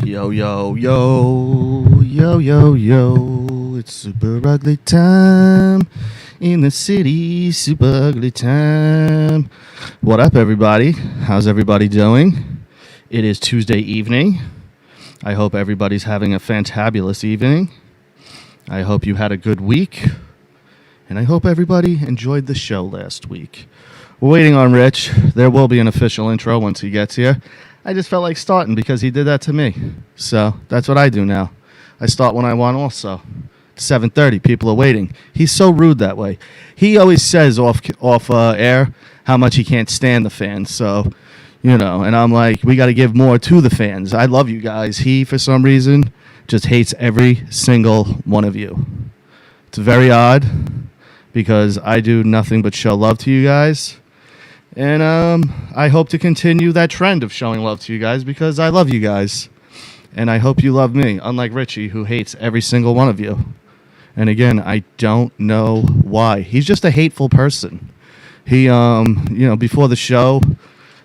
Yo, yo, yo, yo, yo, yo, it's super ugly time in the city, super ugly time. What up, everybody? How's everybody doing? It is Tuesday evening. I hope everybody's having a fantabulous evening. I hope you had a good week, and I hope everybody enjoyed the show last week. We're waiting on Rich. There will be an official intro once he gets here. I just felt like starting because he did that to me. So that's what I do now. I start when I want also. 7:30, people are waiting. He's so rude that way. He always says off air how much he can't stand the fans. So, you know, and I'm like, we got to give more to the fans. I love you guys. He, for some reason, just hates every single one of you. It's very odd because I do nothing but show love to you guys. And I hope to continue that trend of showing love to you guys because I love you guys. And I hope you love me, unlike Richie, who hates every single one of you. And again, I don't know why. He's just a hateful person. He, before the show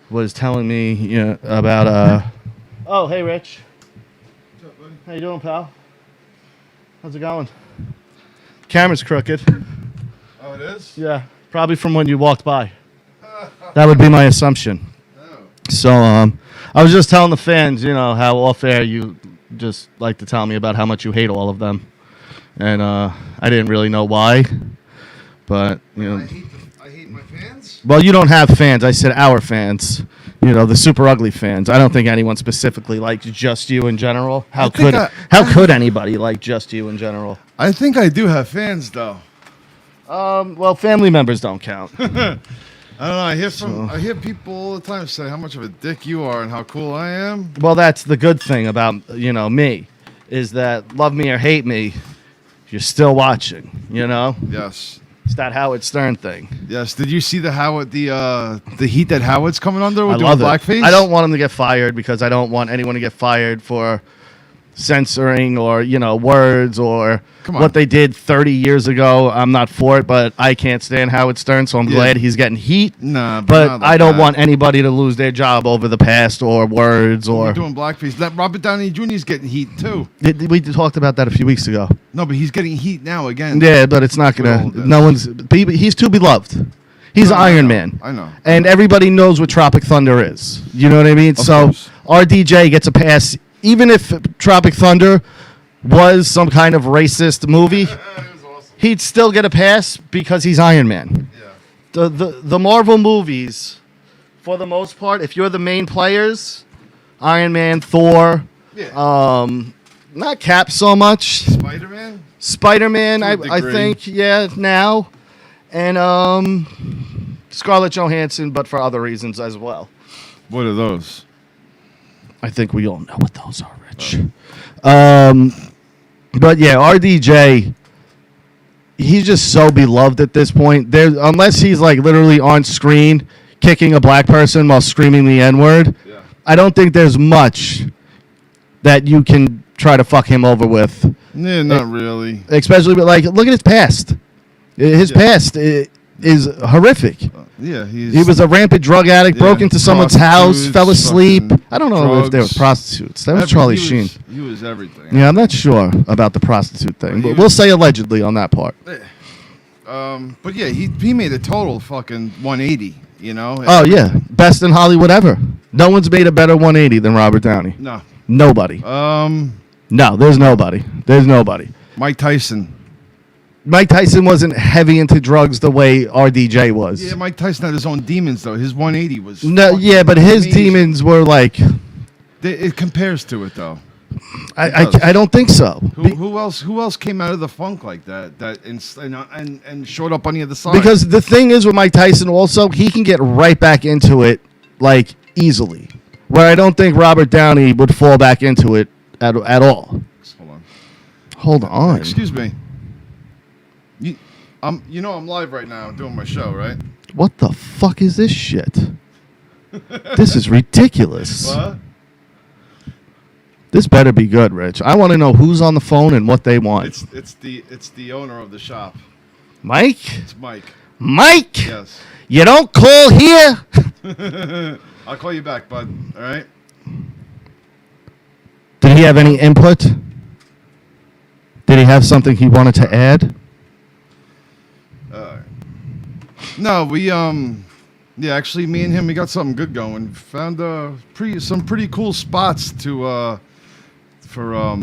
was telling me, about, Oh, hey, Rich. What's up, buddy? How you doing, pal? How's it going? Camera's crooked. Oh, it is? Yeah, probably from when you walked by. That would be my assumption. Oh. So, I was just telling the fans, how off air you just like to tell me about how much you hate all of them. And I didn't really know why. But, I hate my fans? Well, you don't have fans. I said our fans. The super ugly fans. I don't think anyone specifically likes just you in general. How could anybody like just you in general? I think I do have fans, though. Well, family members don't count. I don't know. I hear people all the time say how much of a dick you are and how cool I am. Well, that's the good thing about, me, is that love me or hate me, you're still watching, Yes. It's that Howard Stern thing. Yes. Did you see the heat that Howard's coming under with I doing love blackface? it. I don't want him to get fired because I don't want anyone to get fired for censoring or, words or what they did 30 years ago. I'm not for it, but I can't stand Howard Stern, so I'm glad he's getting heat. Nah, but I don't want anybody to lose their job over the past or words or... We're doing blackface. That Robert Downey Jr. is getting heat, too. We talked about that a few weeks ago. No, but he's getting heat now again. Yeah, but it's not going to... No one's... He's too beloved. He's Iron Man. I know. And everybody knows what Tropic Thunder is. You know what I mean? Of course. RDJ gets a pass... Even if Tropic Thunder was some kind of racist movie, It was awesome. he'd still get a pass because he's Iron Man. Yeah. The Marvel movies, for the most part, if you're the main players, Iron Man, Thor, not Cap so much. Spider-Man? Spider-Man, To a I degree. think, now. And Scarlett Johansson, but for other reasons as well. What are those? I think we all know what those are, Rich. But yeah, RDJ, he's just so beloved at this point. Unless he's like literally on screen kicking a black person while screaming the N-word, I don't think there's much that you can try to fuck him over with. Yeah, not really. Especially, look at his past. His past is horrific. He was a rampant drug addict, broke into someone's house, fell asleep. I don't know if they were prostitutes. That was Charlie Sheen. He was everything. Yeah, I'm not sure about the prostitute thing, but we'll say allegedly on that part. But yeah, he made a total fucking 180, Oh, yeah. Best in Hollywood ever. No one's made a better 180 than Robert Downey. No. Nobody. No, there's nobody. There's nobody. Mike Tyson. Mike Tyson wasn't heavy into drugs the way RDJ was. Yeah, Mike Tyson had his own demons, though. His 180 was... No, yeah, but his amazing. demons were like... It compares to it, though. I don't think so. Who else came out of the funk like that and showed up on the other side? Because the thing is with Mike Tyson also, he can get right back into it, like, easily. Where I don't think Robert Downey would fall back into it at all. Hold on. Excuse me. I'm live right now. I'm doing my show, right? What the fuck is this shit? This is ridiculous. What? This better be good, Rich. I want to know who's on the phone and what they want. It's the owner of the shop. Mike? It's Mike. Mike, Yes. you don't call here. I'll call you back, bud. All right. Did he have any input? Did he have something he wanted to add? No, we yeah, actually, me and him, we got something good going. Found some pretty cool spots to for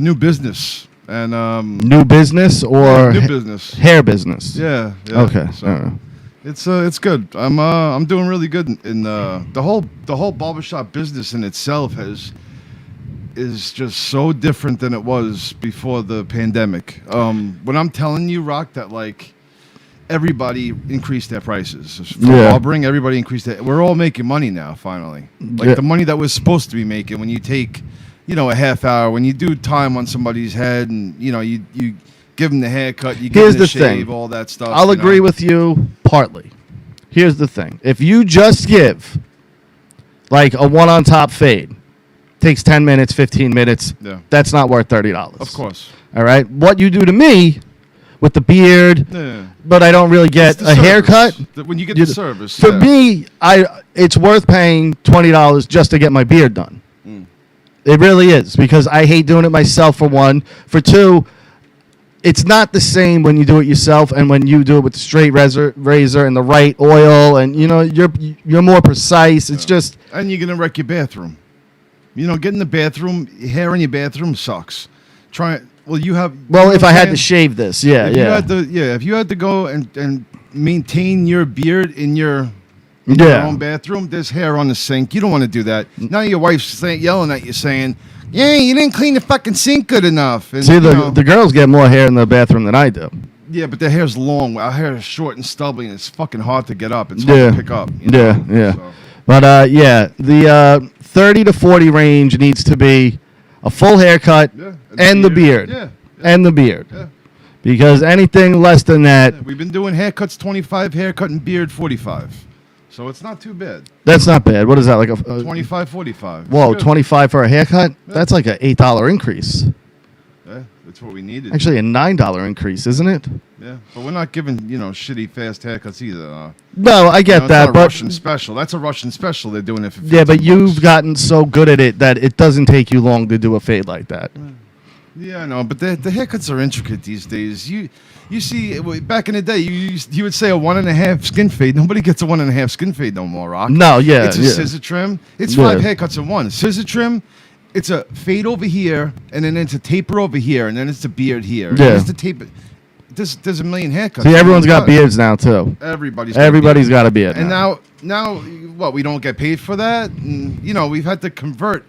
new business and New business or new business. hair business? Yeah. Okay. So it's good. I'm doing really good in the whole barbershop business in itself is just so different than it was before the pandemic. When I'm telling you, Rock, that like everybody increased their prices. For barbering, everybody increased it. We're all making money now, finally. Like the money that we're supposed to be making when you take, a half hour, when you do time on somebody's head and, you give them the haircut, you give them the shave, all that stuff. I'll agree with you partly. Here's the thing. If you just give like a one-on-top fade, takes 10 minutes, 15 minutes, that's not worth $30. Of course. All right? What you do to me with the beard, but I don't really get a haircut. When you get the service. For me, it's worth paying $20 just to get my beard done. It really is, because I hate doing it myself, for one. For two, it's not the same when you do it yourself and when you do it with the straight razor and the right oil, and you're more precise. It's just, and you're gonna wreck your bathroom. Get in the bathroom, hair in your bathroom sucks. Try it. Well, you have. Well, if I had to shave this, if you had to go and maintain your beard in your own bathroom, there's hair on the sink. You don't want to do that. Now your wife's yelling at you saying, "Yeah, you didn't clean the fucking sink good enough." And, see, the girls get more hair in the bathroom than I do. Yeah, but their hair's long. Our hair is short and stubbly, and it's fucking hard to get up. It's hard to pick up. So. But the 30 to 40 range needs to be a full haircut and the beard. And the beard. Yeah. Because anything less than that. We've been doing haircuts 25, haircut and beard 45. So it's not too bad. That's not bad. What is that, like a 25, 45. Whoa, 25 for a haircut? Yeah. That's like an $8 increase. Yeah, that's what we needed. Actually, a $9 increase, isn't it? Yeah, but we're not giving, shitty fast haircuts either. No, I get that, but Russian special. That's a Russian special. They're doing it for $15. Yeah, but you've gotten so good at it that it doesn't take you long to do a fade like that. Yeah, I know, but the haircuts are intricate these days. You see, back in the day, you would say a 1.5 skin fade. Nobody gets a 1.5 skin fade no more, Rock. No, yeah, it's a scissor trim. It's 5 haircuts in one. Scissor trim. It's a fade over here, and then it's a taper over here, and then it's a beard here. Yeah. And it's the taper. There's a million haircuts. See, everyone's got beards now too. Everybody's got a beard. And now, what? We don't get paid for that. And, we've had to convert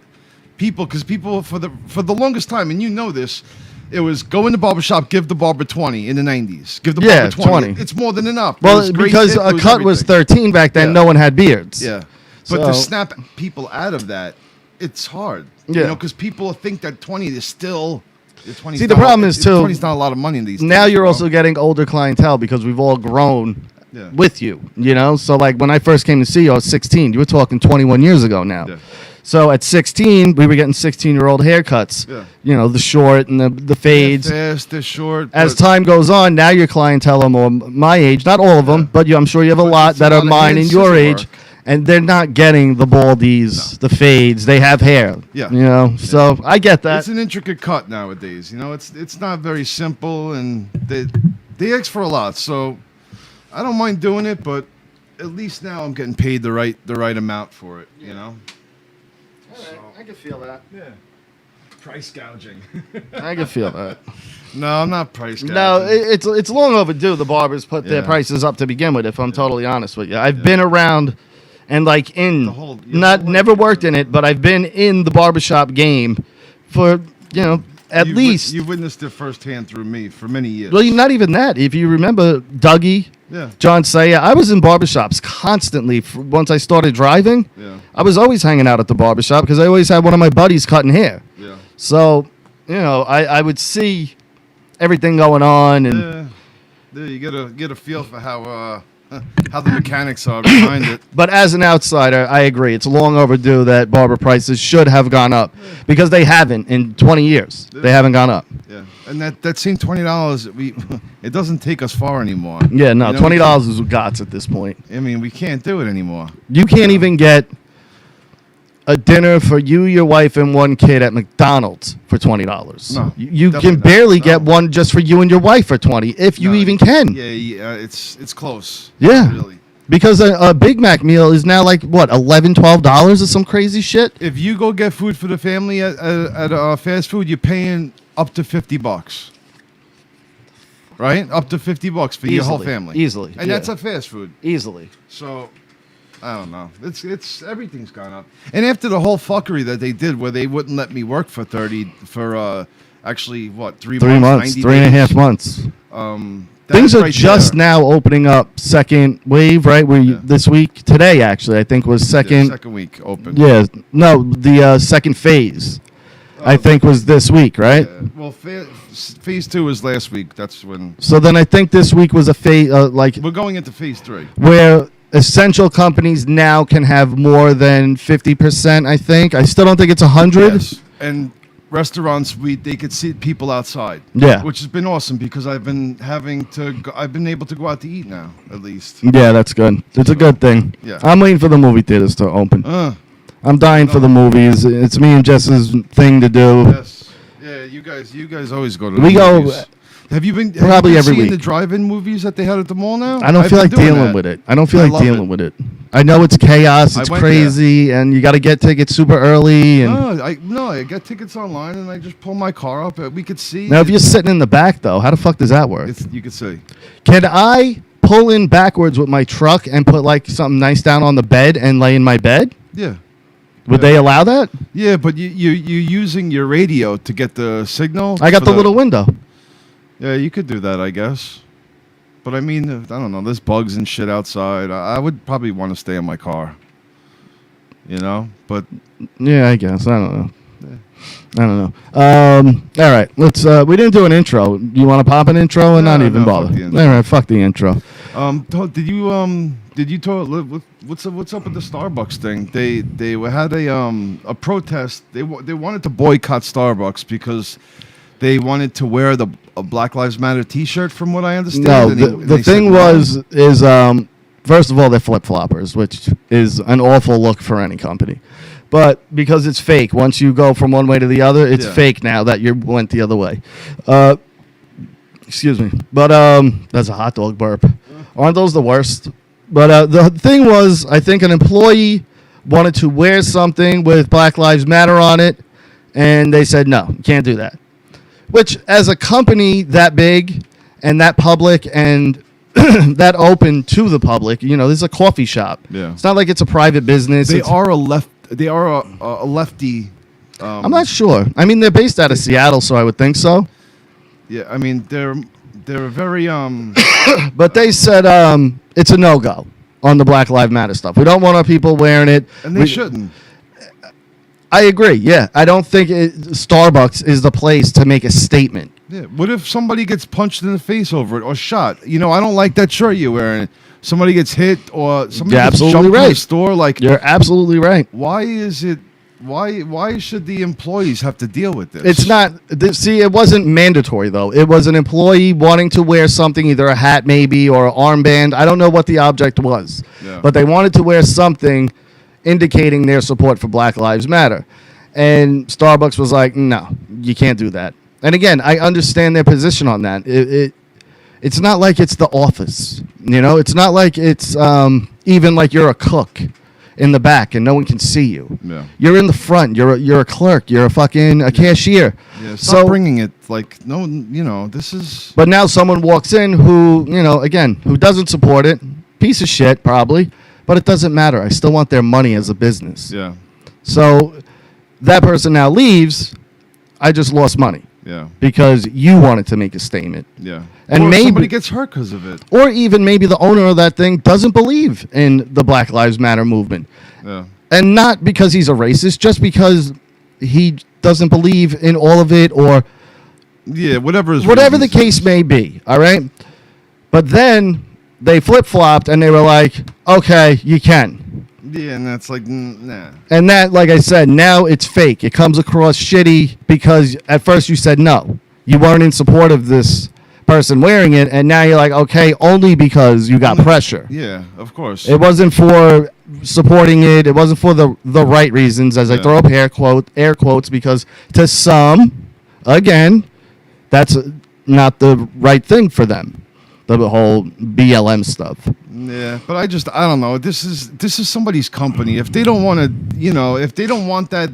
people because people for the longest time, and this, it was go in the barbershop, give the barber 20 in the 90s. Give the barber 20. It's more than enough. Well, because a cut was 13 back then, no one had beards. Yeah, but to snap people out of that, it's hard. Because people think that 20 is still. See, the problem is too. 20's not a lot of money in these days. Now you're also getting older clientele because we've all grown with you. So like when I first came to see you, I was 16. You were talking 21 years ago now. Yeah. So at 16, we were getting 16-year-old haircuts. Yeah. The short and the fades. They're fast, they're short. As time goes on, now your clientele are more my age. Not all of them, but I'm sure you have a lot that are mine and your age. And they're not getting the baldies, the fades. They have hair. Yeah. So I get that. It's an intricate cut nowadays. It's not very simple, and they ask for a lot. So I don't mind doing it, but at least now I'm getting paid the right amount for it. All right, I can feel that. Yeah. Price gouging. I can feel that. No, I'm not price gouging. No, it's long overdue. The barbers put their prices up to begin with. If I'm totally honest with you, I've been around. And like never worked in it, but I've been in the barbershop game for, at least. You witnessed it firsthand through me for many years. Well, not even that. If you remember Dougie, John Sayer, I was in barbershops constantly. Once I started driving, I was always hanging out at the barbershop because I always had one of my buddies cutting hair. Yeah. So, I would see everything going on. And you get a feel for how how the mechanics are behind it. But as an outsider, I agree. It's long overdue that barber prices should have gone up because they haven't in 20 years. They haven't gone up. Yeah, and that same $20, it doesn't take us far anymore. Yeah, no, You know, $20 is gots at this point. I mean, we can't do it anymore. You can't even get a dinner for you, your wife, and one kid at McDonald's for $20. No, You definitely can not. barely No. get one just for you and your wife for $20, if you No, even can. Yeah, it's close. Yeah. Really. Because a Big Mac meal is now like, what, $11, $12 or some crazy shit? If you go get food for the family at fast food, you're paying up to $50. Right? Up to $50 for your whole family. Easily. And yeah. that's a fast food. Easily. So, I don't know. It's everything's gone up. And after the whole fuckery that they did, where they wouldn't let me work for actually what 3 3 months, months, 3.5 months. that Things are right just there- now opening up second wave, right? Yeah. This week, today actually, I think was yeah, second. second week open. Yeah, no, the second phase, I think was this week, right? Yeah. Well, phase 2 was last week. That's when So then I think this week was a phase, like we're going into phase 3. where essential companies now can have more than 50%. I think. I still don't think it's 100. Yes. And restaurants, they could see people outside. Yeah. Which has been awesome because I've been able to go out to eat now, at least. Yeah, that's good. It's a good thing. Yeah. I'm waiting for the movie theaters to open. I'm dying for No. the movies. It's me and Jess's thing to do. Yes. Yeah, you guys always go to the We go- movies. Have you been Probably have you been every seeing week. the drive-in movies that they had at the mall now? I don't I've feel been like doing dealing that. with it. I don't feel I like love dealing it. with it. I know it's chaos. I It's went crazy, and you got to get tickets super early. And No, I got tickets online and I just pull my car up. We could see. now, if you're sitting in the back, though, how the fuck does that work? you could see. Can I pull in backwards with my truck and put like something nice down on the bed and lay in my bed? Yeah. Would they allow that? Yeah, but you're using your radio to get the signal. I got for the little window. Yeah, you could do that, I guess. But I mean, I don't know. There's bugs and shit outside. I would probably want to stay in my car. You know, but Yeah, I guess. I don't know. I don't know. All right, let's. We didn't do an intro. You want to pop an intro and No, not even no, bother? fuck the intro. All right, fuck the intro. did you talk? What's up with the Starbucks thing? They had a protest. They wanted to boycott Starbucks because they wanted to wear a Black Lives Matter T-shirt, from what I understand. No, and the they said thing no. is first of all, they're flip floppers, which is an awful look for any company. But because it's fake, once you go from one way to the other, it's Yeah. fake now that you went the other way. Excuse me, but that's a hot dog burp. Aren't those the worst? But the thing was, I think an employee wanted to wear something with Black Lives Matter on it, and they said no, you can't do that. Which, as a company that big and that public and that open to the public, you know, this is a coffee shop. Yeah. It's not like it's a private business. They It's- are a lefty. I'm not sure. I mean, they're based out of Seattle, so I would think so. Yeah, I mean they're a very But they said it's a no-go on the Black Lives Matter stuff. We don't want our people wearing it. and they shouldn't. I agree, yeah. I don't think Starbucks is the place to make a statement. Yeah. What if somebody gets punched in the face over it or shot? You know, I don't like that shirt you're wearing. Somebody gets hit or somebody You're gets absolutely jumped in the right. store. Like, You're absolutely right. why is it? Why should the employees have to deal with this? It's not. See, it wasn't mandatory, though. It was an employee wanting to wear something, either a hat maybe or an armband. I don't know what the object was. Yeah. But they wanted to wear something indicating their support for Black Lives Matter. And Starbucks was like, no, you can't do that. And again, I understand their position on that. It's not like it's the office, you know? It's not like it's even like you're a cook in the back and no one can see you. Yeah. You're in the front. You're a clerk. You're a cashier. Yeah. Stop bringing it like no. You know, this is. But now someone walks in who, you know, again, who doesn't support it. Piece of shit, probably. But it doesn't matter. I still want their money as a business. Yeah. So that person now leaves. I just lost money Yeah. because you wanted to make a statement. Yeah. And or maybe somebody gets hurt because of it. Or even maybe the owner of that thing doesn't believe in the Black Lives Matter movement. Yeah. And not because he's a racist, just because he doesn't believe in all of it or Yeah. Whatever the reasons case is. may be. All right. But then they flip-flopped and they were like, okay, you can. Yeah, and that's like, nah. And that, like I said, now it's fake. It comes across shitty because at first you said no. You weren't in support of this person wearing it, and now you're like, okay, only because you got pressure. Yeah, of course. It wasn't for supporting it. It wasn't for the right reasons, as I throw up air quotes, because to some, again, that's not the right thing for them. The whole BLM stuff. Yeah, but I don't know. This is somebody's company. If they don't want to, if they don't want that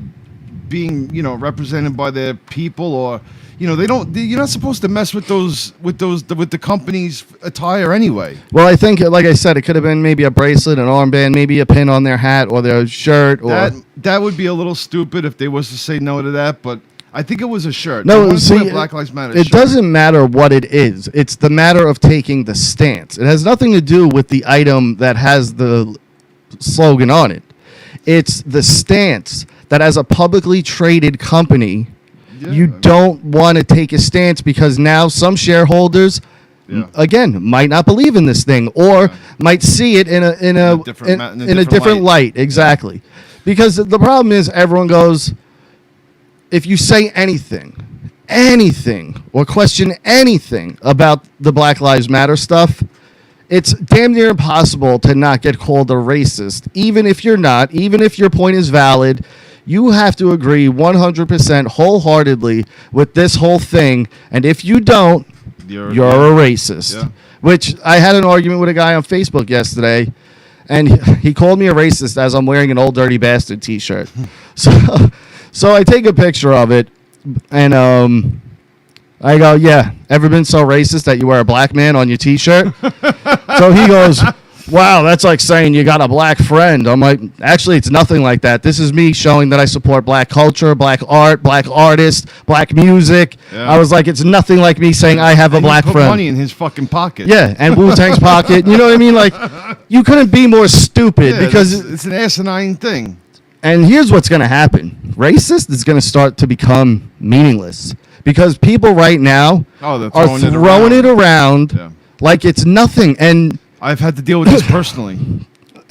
being, represented by their people, or, you're not supposed to mess with the company's attire anyway. Well, I think, like I said, it could have been maybe a bracelet, an armband, maybe a pin on their hat or their shirt. Or that would be a little stupid if they was to say no to that, but I think it was a shirt. No, see, Black Lives Matter it shirt. doesn't matter what it is. It's the matter of taking the stance. It has nothing to do with the item that has the slogan on it. It's the stance that as a publicly traded company, you don't want to take a stance because now some shareholders, again, might not believe in this thing or might see it in a different light. Exactly. Because the problem is everyone goes, if you say anything, or question anything about the Black Lives Matter stuff, it's damn near impossible to not get called a racist. Even if you're not, even if your point is valid, you have to agree 100% wholeheartedly with this whole thing. And if you don't, you're a racist. Yeah. Which I had an argument with a guy on Facebook yesterday, and he called me a racist as I'm wearing an Old Dirty Bastard t-shirt. So I take a picture of it, and I go, yeah, ever been so racist that you wear a black man on your t-shirt? So he goes, wow, that's like saying you got a black friend. I'm like, actually, it's nothing like that. This is me showing that I support black culture, black art, black artists, black music. Yeah. I was like, it's nothing like me saying I have a black friend. Money in his fucking pocket. Yeah, and Wu-Tang's pocket. You know what I mean? Like, you couldn't be more stupid because it's an asinine thing. And here's what's going to happen. Racist is going to start to become meaningless because people right now are throwing it around like it's nothing. And I've had to deal with this personally.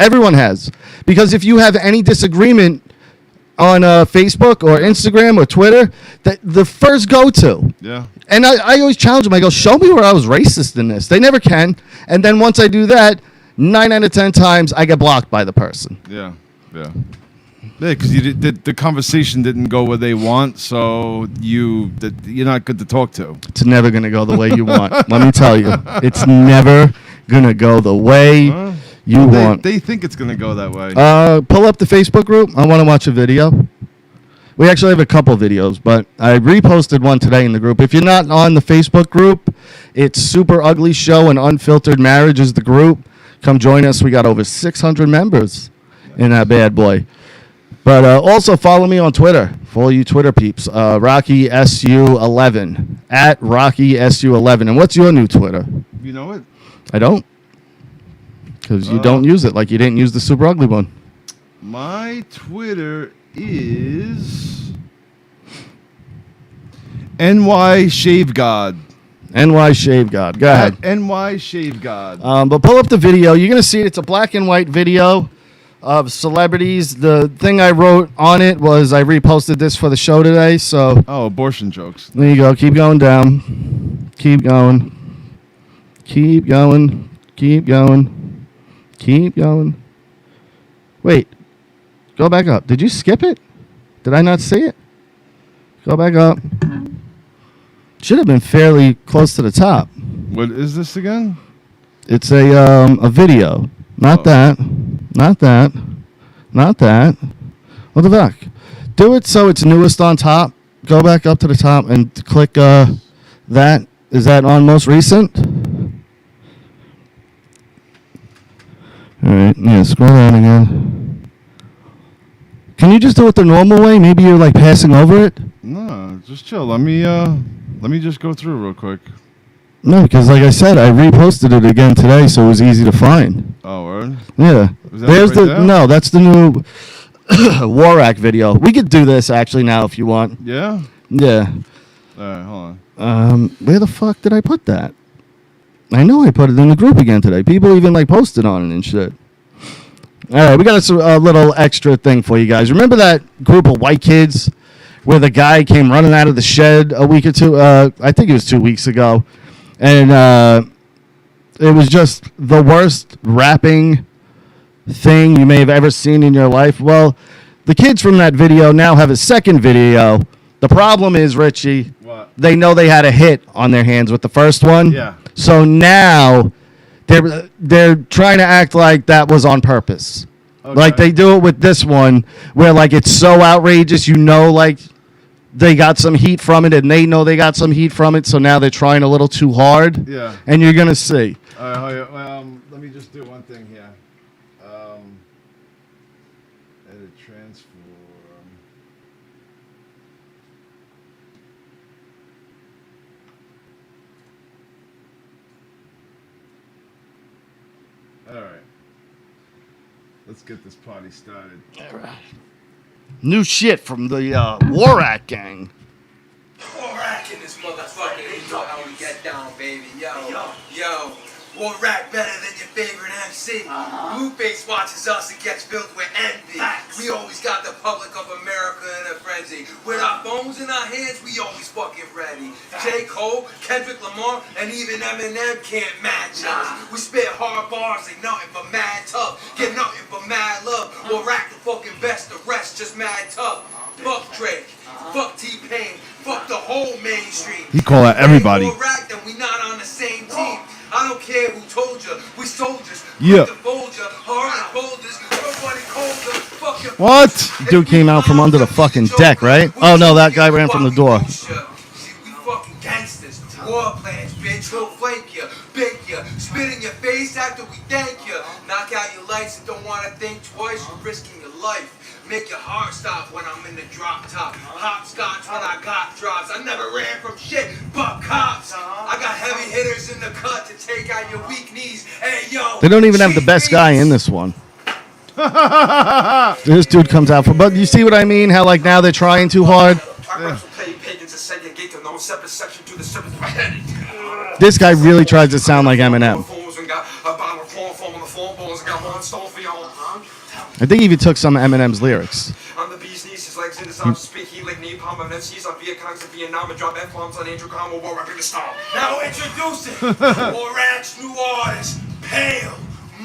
Everyone has. Because if you have any disagreement on Facebook or Instagram or Twitter, the first go-to. Yeah. And I always challenge them. I go, show me where I was racist in this. They never can. And then once I do that, 9 out of 10 times, I get blocked by the person. Yeah, yeah. Yeah, because the conversation didn't go where they want, so you're not good to talk to. It's never going to go the way you want. Let me tell you. It's never going to go the way you want. They think it's going to go that way. Pull up the Facebook group. I want to watch a video. We actually have a couple videos, but I reposted one today in the group. If you're not on the Facebook group, it's Super Ugly Show and Unfiltered Marriage is the group. Come join us. We got over 600 members in that bad boy. But also follow me on Twitter for all you Twitter peeps. RockySU11 at RockySU11. And what's your new Twitter? You know it? I don't. Because you don't use it like you didn't use the Super Ugly one. My Twitter is NY Shave God. NY Shave God. Go ahead. NY Shave God. But pull up the video. You're going to see it's a black and white video of celebrities. The thing I wrote on it was I reposted this for the show today. So abortion jokes. There you go. Keep going down. Keep going. Keep going. Keep going. Keep going. Wait. Go back up. Did you skip it? Did I not see it? Go back up. Should have been fairly close to the top. What is this again? It's a video. Not that. Not that. Not that. What the fuck? Do it so it's newest on top. Go back up to the top and click that. Is that on most recent? All right. Yeah, scroll down again. Can you just do it the normal way? Maybe you're like passing over it? No, just chill. Let me just go through real quick. No, because like I said, I reposted it again today, so it was easy to find. Oh, word? Yeah. There's no, that's the new Warak video. We could do this actually now if you want. Yeah? Yeah. All right, hold on. Where the fuck did I put that? I know I put it in the group again today. People even like posted on it and shit. All right, we got a little extra thing for you guys. Remember that group of white kids where the guy came running out of the shed a week or two? I think it was 2 weeks ago. And it was just the worst rapping thing you may have ever seen in your life. Well, the kids from that video now have a second video. The problem is, Richie, What? they know they had a hit on their hands with the first one. Yeah. So now they're trying to act like that was on purpose. Okay. Like they do it with this one where like it's so outrageous, like they got some heat from it and they know they got some heat from it, so now they're trying a little too hard. Yeah. And you're going to see. Let me just do one thing here. Edit transform. All right. Let's get this party started. All right. New shit from the Warak gang. Warak in this motherfucker. You know how we get down, baby. Yo. Warak better than your favorite MC. Blueface watches us and gets filled with envy. We always got the public of America in a frenzy. With our phones in our hands, we always fucking ready. J. Cole, Kendrick Lamar, and even Eminem can't match us. We spit hard bars, ain't nothing but mad tough. Get nothing but mad love. Warak the fucking best, the rest just mad tough. Fuck Drake, fuck T-Pain, fuck the whole mainstream. You call that everybody. Warak, then we not on the same team. I don't care who told you, we soldiers. Yeah. What? Dude came out from under the fucking deck, right? Oh no, that guy ran from the door. We fucking gangsters. War plans, bitch. We'll flank you, big you, spit in your face after we thank you. Knock out your lights and don't want to think twice. You're risking your life. Make your heart stop when I'm in the drop top. Hopscotch when I got drops. I never ran from shit but cops. I got heavy hitters in the cut to take out your weak knees. Hey, yo. They don't even have the best guy in this one. This dude comes out but you see what I mean? How like now they're trying too hard? This guy really tries to sound like Eminem. I think he even took some of Eminem's lyrics. I'm the bee's knees, his legs in his arms, speaking like napalm. I'm MCs on Vietcongs in Vietnam and drop F-bombs on Andrew Cuomo while rapping the style. Now introducing Warak's new artist, Pale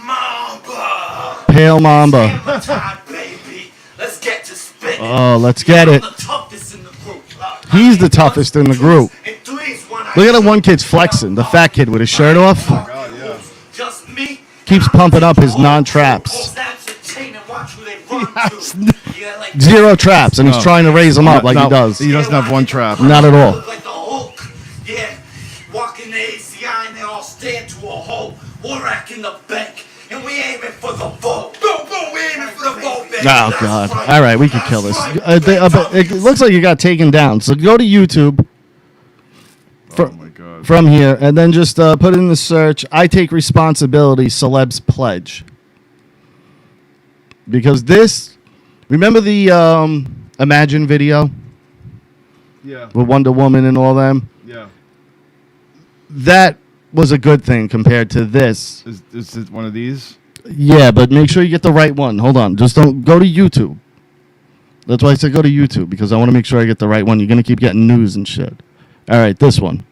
Mamba. Pale Mamba. Baby. Let's get to spitting. Oh, let's get it. I'm the toughest in the group. He's the toughest in the group. Look at that one kid's flexing. The fat kid with his shirt off. God, yeah. Just me. Keeps pumping up his non-traps. Zero traps, and he's trying to raise them up like he does. He doesn't have one trap. Not at all. Like the Hulk. Yeah. Walking the ACI and they all stand to a halt. Warak in the bank. And we aiming for the vote. Boom, we aiming for the vote, baby. Oh, God. All right, we can kill this. It looks like you got taken down. So go to YouTube Oh my God. from here, and then just put in the search, I take responsibility, celebs pledge. Because this, remember the Imagine video Yeah. with Wonder Woman and all them? Yeah. That was a good thing compared to this. Is it one of these? Yeah, but make sure you get the right one. Hold on. Just don't go to YouTube. That's why I said go to YouTube, because I want to make sure I get the right one. You're going to keep getting news and shit. All right, this one.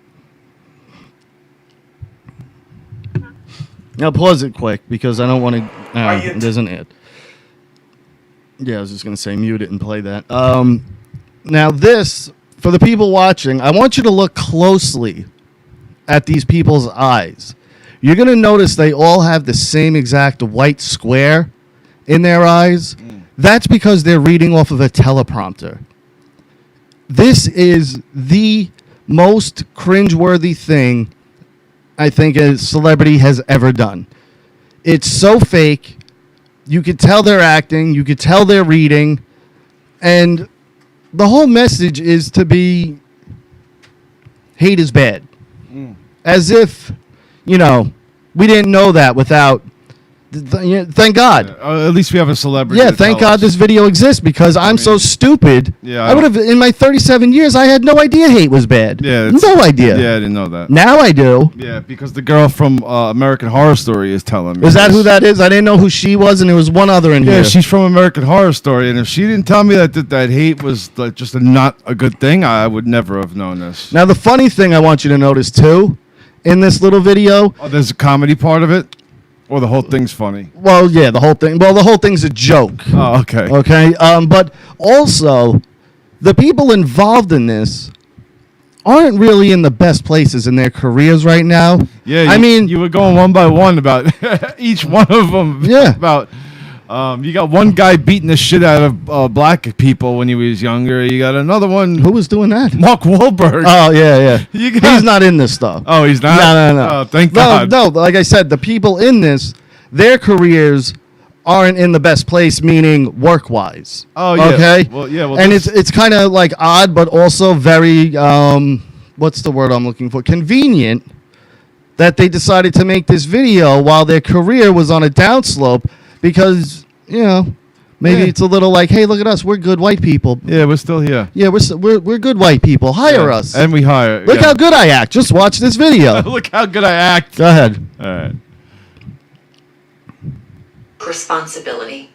Now pause it quick because I don't want to. There's an ad. Yeah, I was just going to say mute it and play that. Now this, for the people watching, I want you to look closely at these people's eyes. You're going to notice they all have the same exact white square in their eyes. That's because they're reading off of a teleprompter. This is the most cringeworthy thing I think a celebrity has ever done. It's so fake. You could tell they're acting. You could tell they're reading. And the whole message is to be hate is bad. As if, we didn't know that without Thank God. At least we have a celebrity. Yeah, to thank tell God us. this video exists because I'm so stupid. Yeah, I would have, in my 37 years, I had no idea hate was bad. Yeah, no idea. Yeah, I didn't know that. Now I do. Yeah, because the girl from American Horror Story is telling me. Is that this. who that is? I didn't know who she was, and there was one other in Yeah, here. she's from American Horror Story, and if she didn't tell me that hate was like just not a good thing, I would never have known this. Now, the funny thing I want you to notice, too, in this little video. Oh, there's a comedy part of it? Or the whole thing's funny? Well, yeah, the whole thing. Well, the whole thing's a joke. Oh, okay. Okay? But also, the people involved in this aren't really in the best places in their careers right now. Yeah, I mean, you were going one by one about each one of them. Yeah. About you got one guy beating the shit out of black people when he was younger. You got another one. who was doing that? Mark Wahlberg. Oh, yeah. He's He's not in this stuff. Oh, he's not. No. Oh, thank God. No, like I said, the people in this, their careers aren't in the best place, meaning work-wise. Oh, yeah. Okay? Well, yeah. Well, And this- it's kind of like odd, but also very, what's the word I'm looking for? Convenient that they decided to make this video while their career was on a downslope because, maybe Yeah. it's a little like, hey, look at us. We're good white people. Yeah, we're still here. Yeah, we're good white people. Hire Yeah. us. And we hire. Look how good I act. Just watch this video. Look how good I act. Go ahead. All right. Responsibility.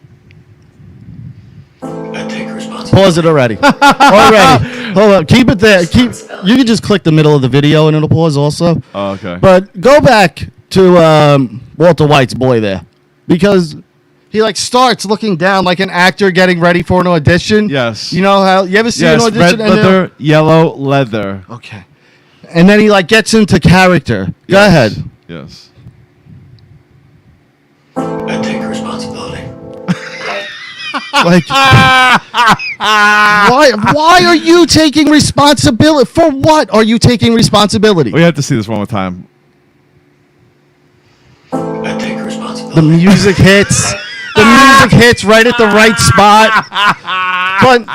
I take responsibility. Pause it already. Hold on. Keep it there. You can just click the middle of the video and it'll pause also. Oh, okay. But go back to Walter White's boy there, because he like starts looking down like an actor getting ready for an audition. Yes. You know how you ever see an Yes, audition? red leather, yellow leather. Okay. And then he like gets into character. Go Yes. ahead. Yes. I take responsibility. Like, why are you taking responsibility? For what are you taking responsibility? We have to see this one more time. I take responsibility. The music hits. The music hits right at the right spot. But,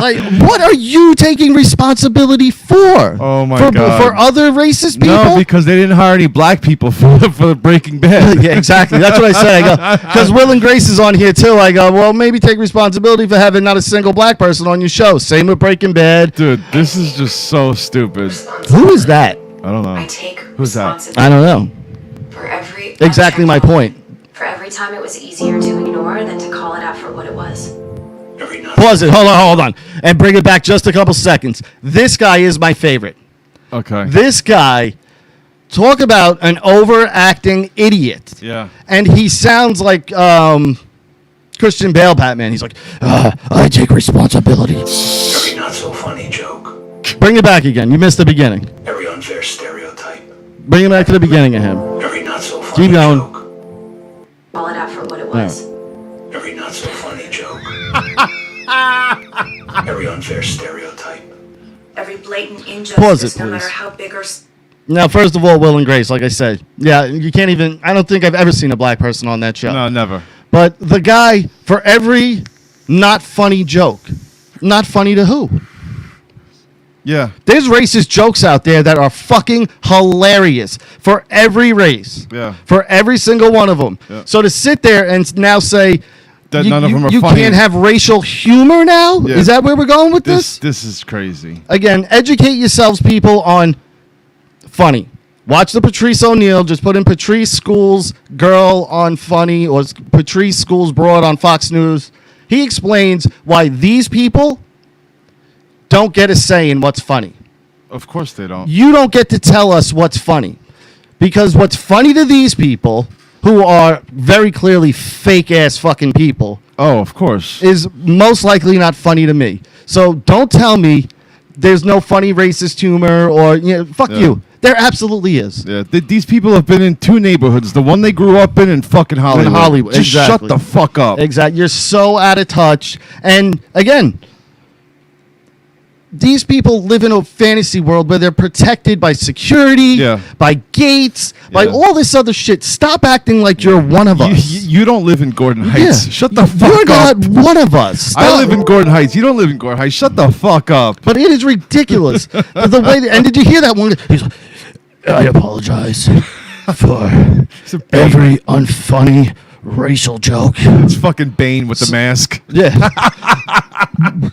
like, what are you taking responsibility for? Oh, my for, God. For other racist people? No, because they didn't hire any black people for Breaking Bad. Yeah, exactly. That's what I said. I go, because Will and Grace is on here too. I go, well, maybe take responsibility for having not a single black person on your show. Same with Breaking Bad. Dude, this is just so stupid. Who is that? I don't know. I take Who's that? responsibility. I don't know. For every Exactly my point. For every time it was easier to ignore than to call it out for what it was. Every night. Pause it. Hold on. And bring it back just a couple seconds. This guy is my favorite. Okay. This guy, talk about an overacting idiot. Yeah. And he sounds like Christian Bale Batman. He's like, I take responsibility. Every not so funny joke. Bring it back again. You missed the beginning. Every unfair stereotype. Bring it back to the beginning of him. Every not so funny Keep going. joke. Call it out for what it was. Every not so funny joke. Every unfair stereotype. Every blatant Pause injustice, it, no please. matter how big or Now, first of all, Will and Grace, like I said, yeah, you can't even, I don't think I've ever seen a black person on that show. No, never. But the guy, for every not funny joke, not funny to who? Yeah. There's racist jokes out there that are fucking hilarious for every race. Yeah. For every single one of them. Yeah. So to sit there and now say That none of them are you funny. can't have racial humor now? Yeah. Is that where we're going with this? This is crazy. Again, educate yourselves, people, on funny. Watch the Patrice O'Neal. Just put in Patrice School's girl on funny or Patrice School's broad on Fox News. He explains why these people don't get a say in what's funny. Of course they don't. You don't get to tell us what's funny. Because what's funny to these people, who are very clearly fake-ass fucking people, Oh, of course. is most likely not funny to me. So don't tell me there's no funny racist humor or, fuck Yeah. you. There absolutely is. Yeah, these people have been in two neighborhoods. The one they grew up in and fucking Hollywood. In Hollywood, Just exactly. shut the fuck up. Exactly. You're so out of touch. And again, these people live in a fantasy world where they're protected by security, Yeah. by gates, by Yeah. all this other shit. Stop acting like you're one of us. You don't live in Gordon Heights. Yeah. Shut the fuck You're up. not one of us. I Stop. live in Gordon Heights. You don't live in Gordon Heights. Shut the fuck up. But it is ridiculous. The way and did you hear that one? He's like, I apologize. for It's a Bane. every unfunny racial joke. It's fucking Bane with the mask. Yeah.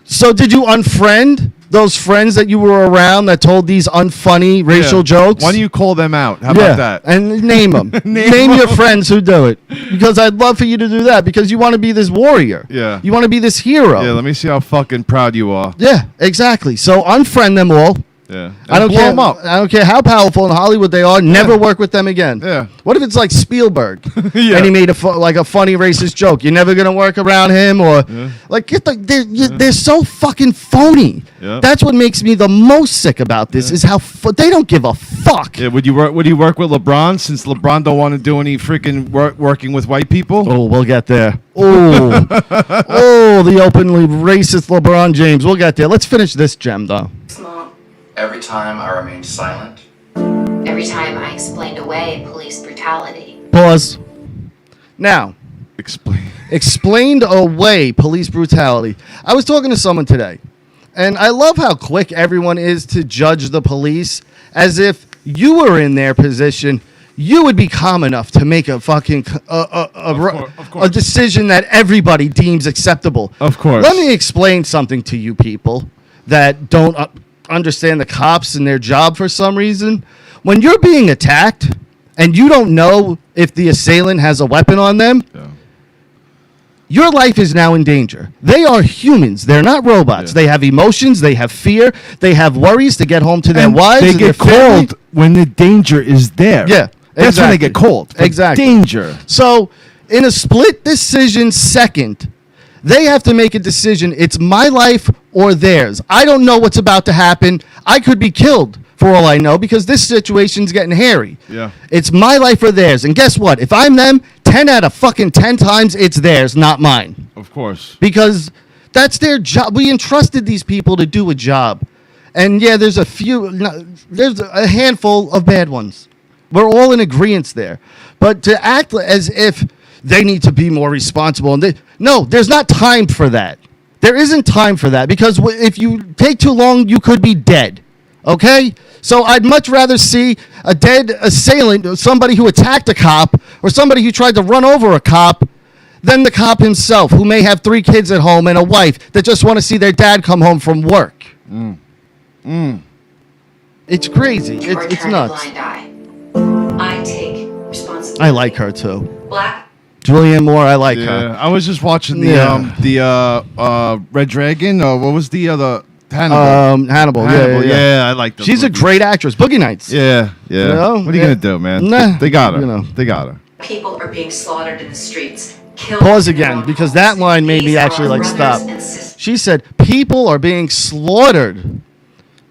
So did you unfriend those friends that you were around that told these unfunny racial Yeah. jokes? Why don't you call them out? How about that? And name them. Name name your 'em. friends who do it. Because I'd love for you to do that because you want to be this warrior. Yeah. You want to be this hero. Yeah, let me see how fucking proud you are. Yeah, exactly. So unfriend them all. Yeah. I don't blow care. them up. I don't care how powerful in Hollywood they are. Never work with them again. Yeah. What if it's like Spielberg Yeah. and he made a funny racist joke? You're never gonna work around him or like they're so fucking phony. Yeah. That's what makes me the most sick about this is how they don't give a fuck. Yeah, would you work with LeBron since LeBron don't want to do any freaking working with white people? Oh, we'll get there. Oh, the openly racist LeBron James. We'll get there. Let's finish this gem though. Small. Every time I remained silent, Every time I explained away police brutality. Pause. Now, Explain. explained away police brutality. I was talking to someone today, and I love how quick everyone is to judge the police as if you were in their position. You would be calm enough to make a fucking of course. a decision that everybody deems acceptable. Of course. Let me explain something to you people that don't understand the cops and their job for some reason. When you're being attacked and you don't know if the assailant has a weapon on them, your life is now in danger. They are humans. They're not robots. Yeah. They have emotions. They have fear. They have worries to get home to their And wives. they and their get family. called when the danger is there. Yeah, That's when they exactly. get called. for Exactly. Danger. So, in a split decision second, they have to make a decision. It's my life or theirs. I don't know what's about to happen. I could be killed for all I know because this situation's getting hairy. Yeah. It's my life or theirs. And guess what? If I'm them, 10 out of fucking 10 times it's theirs, not mine. Of course. Because that's their job. We entrusted these people to do a job. And yeah, there's a handful of bad ones. We're all in agreement there. But to act as if they need to be more responsible. And no, there's not time for that. There isn't time for that because if you take too long, you could be dead. Okay? So I'd much rather see a dead assailant, somebody who attacked a cop, or somebody who tried to run over a cop, than the cop himself, who may have 3 kids at home and a wife that just want to see their dad come home from work. It's crazy. Or It's turn a nuts. blind eye. I take responsibility. I like her too. Black. Julianne Moore, I like Yeah. her. I was just watching Yeah. the Red Dragon. Or what was the other? Hannibal. Hannibal. Yeah, I like those She's a movies. great actress. Boogie Nights. Yeah. You know? What are you Yeah. gonna do, man? Nah, they got her. you know. They got her. People are being slaughtered in the streets. Killed Pause in their again, own because homes. that line made me These are actually, our like, brothers stop. and sisters. She said, people are being slaughtered.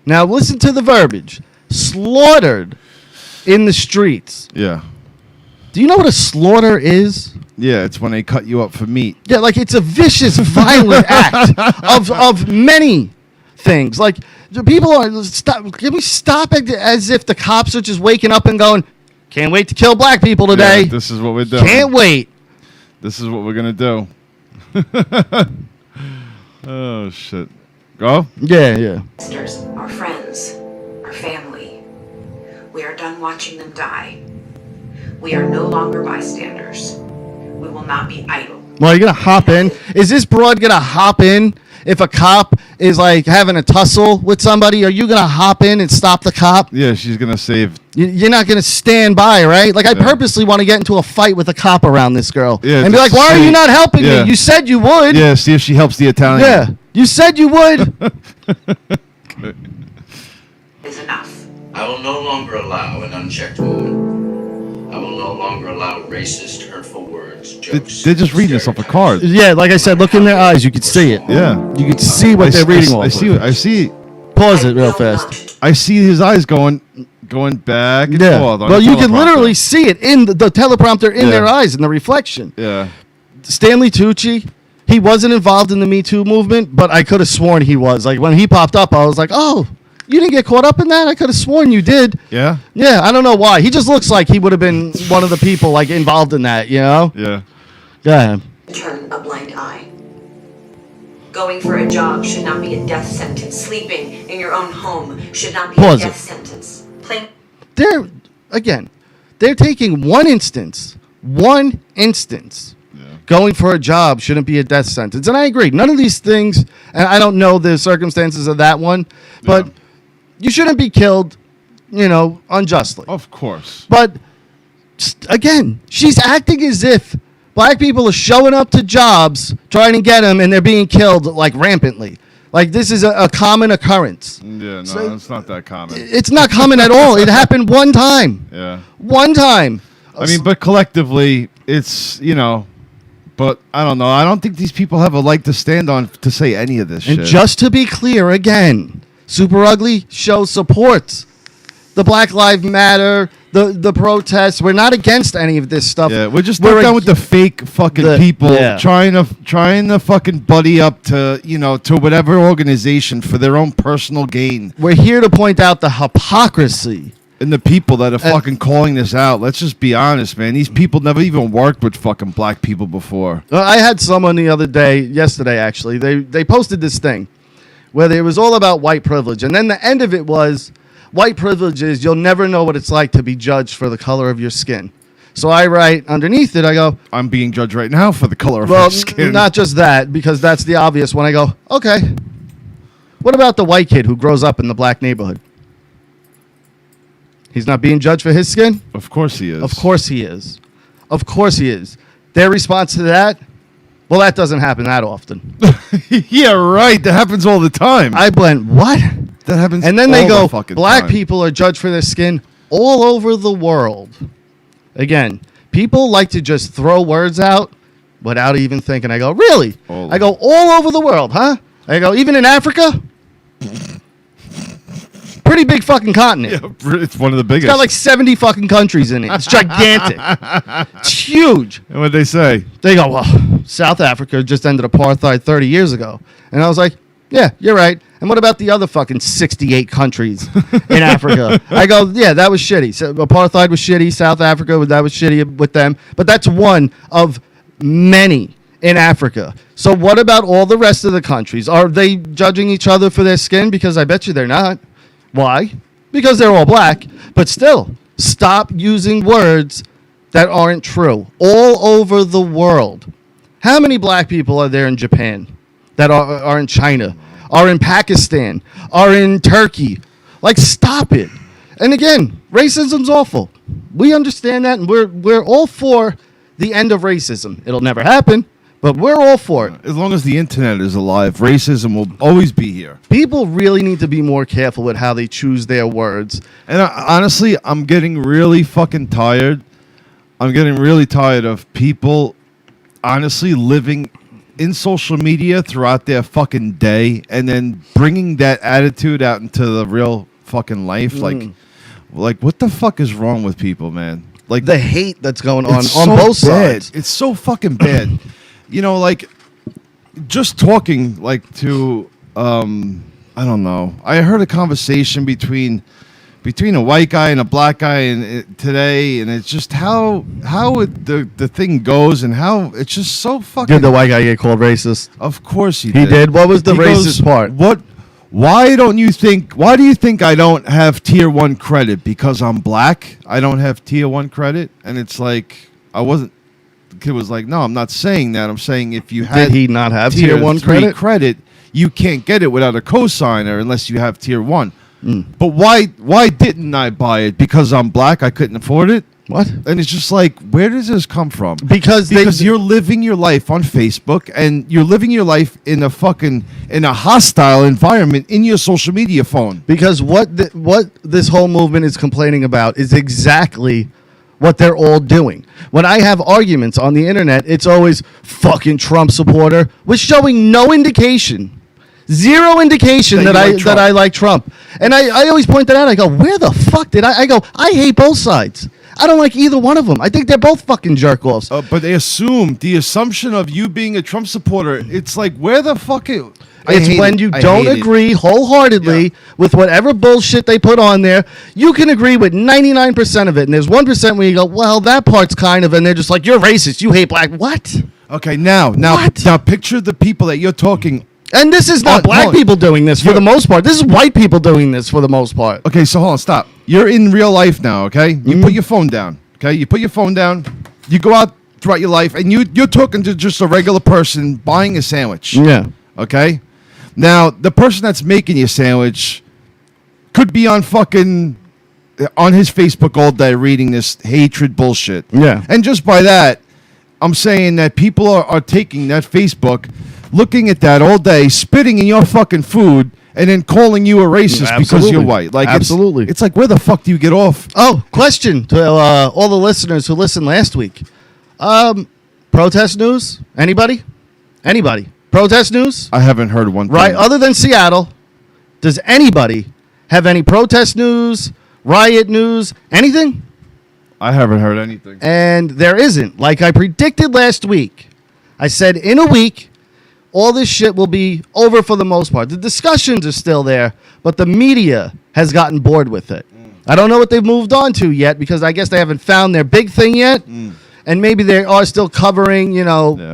Now listen to the verbiage. Slaughtered in the streets. Yeah. Do you know what a slaughter is? Yeah, it's when they cut you up for meat. Yeah, like it's a vicious, violent act of many things. Like the people are stop. Can we stop it as if the cops are just waking up and going, "Can't wait to kill black people today. Yeah, this is what we're doing. Can't wait." This is what we're gonna do. Oh shit. Go. Yeah. Sisters, our friends, our family. We are done watching them die. We are no longer bystanders. We will not be idle. Well, you're gonna hop in. Is this broad gonna hop in if a cop is like having a tussle with somebody? Are you gonna hop in and stop the cop? Yeah, she's gonna save. You're not gonna stand by, right? Like I Yeah. purposely want to get into a fight with a cop around this girl Yeah, and be like, just "Why are see- you not helping Yeah. me? You said you would." Yeah, see if she helps the Italian. Yeah, you said you would. Is enough. I will no longer allow an unchecked woman. I will no longer allow racist, hurtful words, jokes. They're just reading this off a card. Yeah, like I said, look in their eyes. You could see it. Yeah. You could see what they're reading off. I see. I see. Pause it real I will fast. not. I see his eyes going back and Yeah. forth. on Well, the you can teleprompter. literally see it in the teleprompter in Yeah. their eyes in the reflection. Yeah. Stanley Tucci, he wasn't involved in the Me Too movement, but I could have sworn he was. Like when he popped up, I was like, "Oh, you didn't get caught up in that? I could have sworn you did." Yeah. Yeah, I don't know why. He just looks like he would have been one of the people like involved in that, you know? Yeah. Yeah. Turn a blind eye. Going for a job should not be a death sentence. Sleeping in your own home should not be Pause a it. death sentence. Plain. They're again, They're taking one instance, going for a job shouldn't be a death sentence. And I agree. None of these things, and I don't know the circumstances of that one, but you shouldn't be killed, unjustly. Of course. But again, she's acting as if black people are showing up to jobs, trying to get them, and they're being killed like rampantly. Like this is a common occurrence. Yeah, no, So, it's not that common. It's not common at all. It happened one time. Yeah. One time. I mean, but collectively, it's, but I don't know. I don't think these people have a leg to stand on to say any of this And shit. just to be clear again, Super Ugly Show supports the Black Lives Matter, the protests. We're not against any of this stuff. Yeah, we're just not done with the fake fucking people trying to fucking buddy up to, to whatever organization for their own personal gain. We're here to point out the hypocrisy. And the people that are fucking calling this out, let's just be honest, man. These people never even worked with fucking black people before. I had someone yesterday actually, they posted this thing where it was all about white privilege. And then the end of it was, white privilege is you'll never know what it's like to be judged for the color of your skin. So I write underneath it, I go, I'm being judged right now for the color of my skin. Not just that, because that's the obvious one. I go, okay, what about the white kid who grows up in the black neighborhood? He's not being judged for his skin? Of course he is. Of course he is. Of course he is. Their response to that, well, that doesn't happen that often. Yeah, right. That happens all the time. I went, what? That happens And then all they go, the fucking black time. people are judged for their skin all over the world. Again, people like to just throw words out without even thinking. I go, really? I go, all over the world, huh? I go, even in Africa? Pretty big fucking continent. Yeah, it's one of the biggest. It's got like 70 fucking countries in it. It's gigantic. It's huge. And what'd they say? They go, well, South Africa just ended apartheid 30 years ago. And I was like, yeah, you're right. And what about the other fucking 68 countries in Africa? I go, yeah, that was shitty. So apartheid was shitty. South Africa, that was shitty with them. But that's one of many in Africa. So what about all the rest of the countries? Are they judging each other for their skin? Because I bet you they're not. Why? Because they're all black. But still, stop using words that aren't true. All over the world. How many black people are there in Japan that are in China, are in Pakistan, are in Turkey? Like, stop it. And again, racism's awful. We understand that, and we're all for the end of racism. It'll never happen, but we're all for it. As long as the internet is alive, racism will always be here. People really need to be more careful with how they choose their words. And honestly, I'm getting really fucking tired. I'm getting really tired of people honestly living in social media throughout their fucking day and then bringing that attitude out into the real fucking life. Like what the fuck is wrong with people, man? Like The hate that's going on so both bad. sides. It's so fucking bad. Like just talking like to I don't know. I heard a conversation between a white guy and a black guy today, and it's just how the thing goes and how it's just so fucking. Did the white guy get called racist? Of course he He did. What was the He racist goes, part? Why do you think I don't have tier 1 credit? Because I'm black? I don't have tier 1 credit? And it's like, the kid was like, no, I'm not saying that. I'm saying if you had Did he not have tier 1 3 credit? you can't get it without a cosigner unless you have tier 1. But why didn't I buy it? Because I'm black, I couldn't afford it? What? And it's just like, where does this come from? Because you're living your life on Facebook and you're living your life in a hostile environment in your social media phone. Because what this whole movement is complaining about is exactly what they're all doing. When I have arguments on the internet, it's always fucking Trump supporter, with showing no indication. Zero indication that I like Trump. And I always point that out. I go, where the fuck did I go, I hate both sides. I don't like either one of them. I think they're both fucking jerk-offs. But the assumption of you being a Trump supporter, it's like, where the fuck is... It's when you don't agree wholeheartedly with whatever bullshit they put on there. You can agree with 99% of it, and there's 1% where you go, well, that part's kind of, and they're just like, you're racist, you hate black. What? Okay, now picture the people that you're talking. And this is not black people doing this for the most part. This is white people doing this for the most part. Okay, so hold on, stop. You're in real life now, okay? You put your phone down. Okay, you put your phone down. You go out throughout your life, and you're talking to just a regular person buying a sandwich. Yeah. Okay. Now the person that's making your sandwich could be on his Facebook all day reading this hatred bullshit. Yeah. And just by that, I'm saying that people are taking that Facebook, looking at that all day, spitting in your fucking food, and then calling you a racist because you're white. Like Absolutely. It's like, where the fuck do you get off? Oh, question to all the listeners who listened last week. Protest news? Anybody? Protest news? I haven't heard one thing. Right. Other than Seattle, does anybody have any protest news, riot news, anything? I haven't heard anything. And there isn't. Like I predicted last week, I said in a week, all this shit will be over for the most part. The discussions are still there, but the media has gotten bored with it. I don't know what they've moved on to yet because I guess they haven't found their big thing yet. And maybe they are still covering,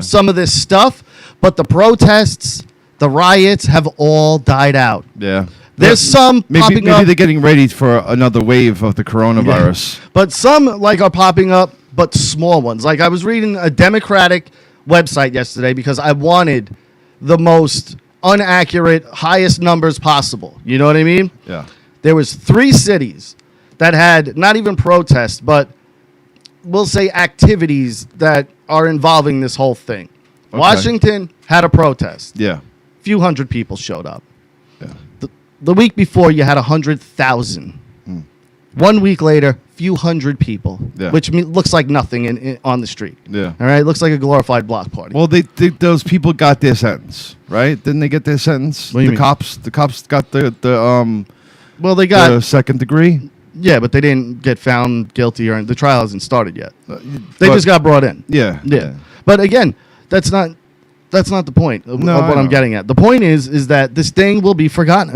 some of this stuff. But the protests, the riots have all died out. Yeah. There's some popping up. Maybe they're getting ready for another wave of the coronavirus. Yeah. But some are popping up, but small ones. Like I was reading a Democratic website yesterday because I wanted the most inaccurate, highest numbers possible. You know what I mean? Yeah. There was 3 cities that had not even protests, but we'll say activities that are involving this whole thing. Okay. Washington had a protest. Yeah. Few hundred people showed up. Yeah. The week before, you had 100,000. 1 week later, few hundred people, which looks like nothing on the street. Yeah. All right, looks like a glorified block party. Well, those people got their sentence, right? Didn't they get their sentence? What do you mean? The cops got the well, they got the second degree. Yeah, but they didn't get found guilty or the trial hasn't started yet. They just got brought in. Yeah. But again, that's not the point of what I'm getting at. The point is that this thing will be forgotten.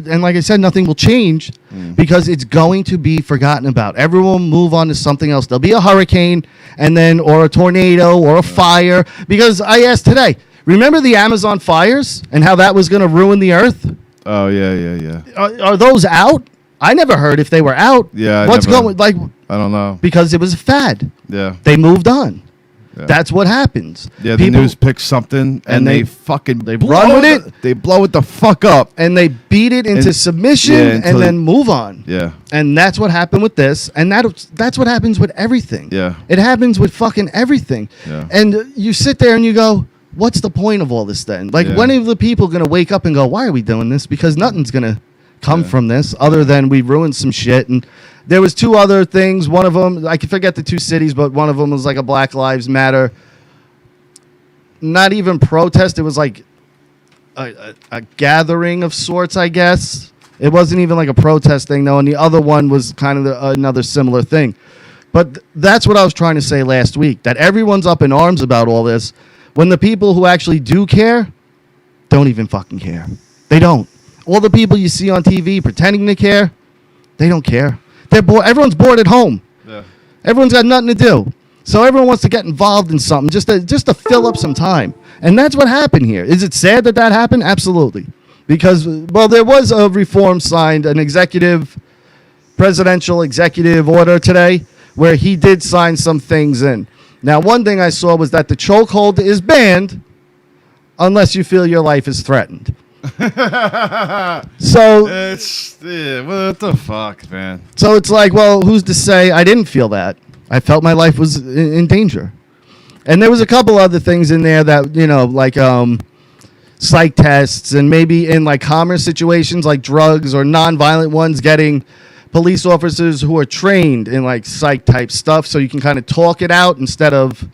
And like I said, nothing will change because it's going to be forgotten about. Everyone will move on to something else. There'll be a hurricane or a tornado or a fire. Because I asked today, remember the Amazon fires and how that was going to ruin the earth? Oh, yeah. Are those out? I never heard if they were out. Yeah. What's going like? I don't know. Because it was a fad. Yeah. They moved on. Yeah. That's what happens. Yeah, the news picks something and they run with it. They blow it the fuck up. And they beat it into submission and then move on. Yeah. And that's what happened with this. And that's what happens with everything. Yeah. It happens with fucking everything. Yeah. And you sit there and you go, what's the point of all this then? Like, when are the people going to wake up and go, why are we doing this? Because nothing's going to come from this other than we ruined some shit. And there was 2 other things. One of them, I can forget the 2 cities, but one of them was like a Black Lives Matter, not even protest. It was like a gathering of sorts, I guess. It wasn't even like a protest thing, though. And the other one was kind of another similar thing. But that's what I was trying to say last week, that everyone's up in arms about all this when the people who actually do care don't even fucking care. They don't. All the people you see on TV pretending to care, they don't care. They're bored. Everyone's bored at home. Yeah. Everyone's got nothing to do. So everyone wants to get involved in something just to fill up some time. And that's what happened here. Is it sad that happened? Absolutely. Because, well, there was a reform signed, presidential executive order today where he did sign some things in. Now, one thing I saw was that the chokehold is banned unless you feel your life is threatened. So what the fuck, man? So it's like, well, who's to say I didn't feel that? I felt my life was in danger. And there was a couple other things in there that, like psych tests and maybe in like commerce situations like drugs or nonviolent ones, getting police officers who are trained in like psych type stuff so you can kind of talk it out instead of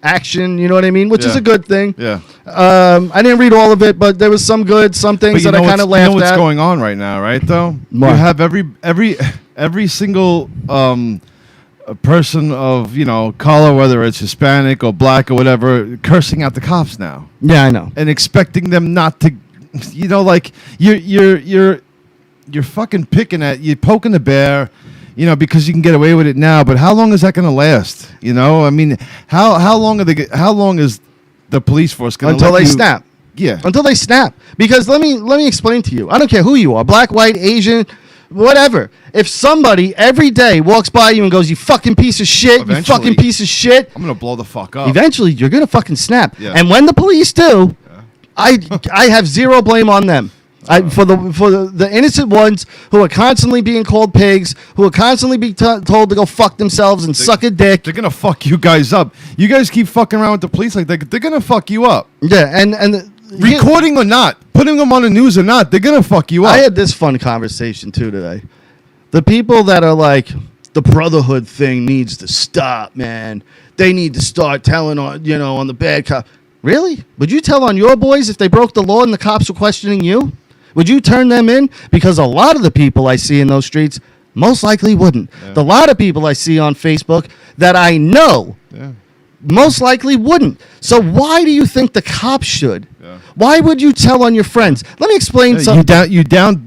action, you know what I mean? Which is a good thing. Yeah. I didn't read all of it, but there was some things that I kind of laughed at. You know what's going on right now, right? Though you have every single person of color, whether it's Hispanic or black or whatever, cursing out the cops now. Yeah, I know, and expecting them not to, like you're fucking you're poking the bear. Because you can get away with it now, but how long is that going to last? I mean, how long is the police force going to until they snap? Yeah, until they snap. Because let me explain to you. I don't care who you are, black, white, Asian, whatever. If somebody every day walks by you and goes, "You fucking piece of shit, you Eventually. fucking piece of shit," I'm gonna blow the fuck up. eventually you're gonna fucking snap. Yeah. And when the police do, I have zero blame on them. For the innocent ones who are constantly being called pigs, who are constantly being told to go fuck themselves and suck a dick. They're gonna fuck you guys up. You guys keep fucking around with the police like that. They're gonna fuck you up. Yeah, and Recording or not, putting them on the news or not, they're gonna fuck you up. I had this fun conversation too today. The people that are like, the brotherhood thing needs to stop, man. They need to start telling on the bad cop. Really? Would you tell on your boys if they broke the law and the cops were questioning you? Would you turn them in? Because a lot of the people I see in those streets most likely wouldn't. Yeah. The lot of people I see on Facebook that I know most likely wouldn't. So why do you think the cops should? Yeah. Why would you tell on your friends? Let me explain something.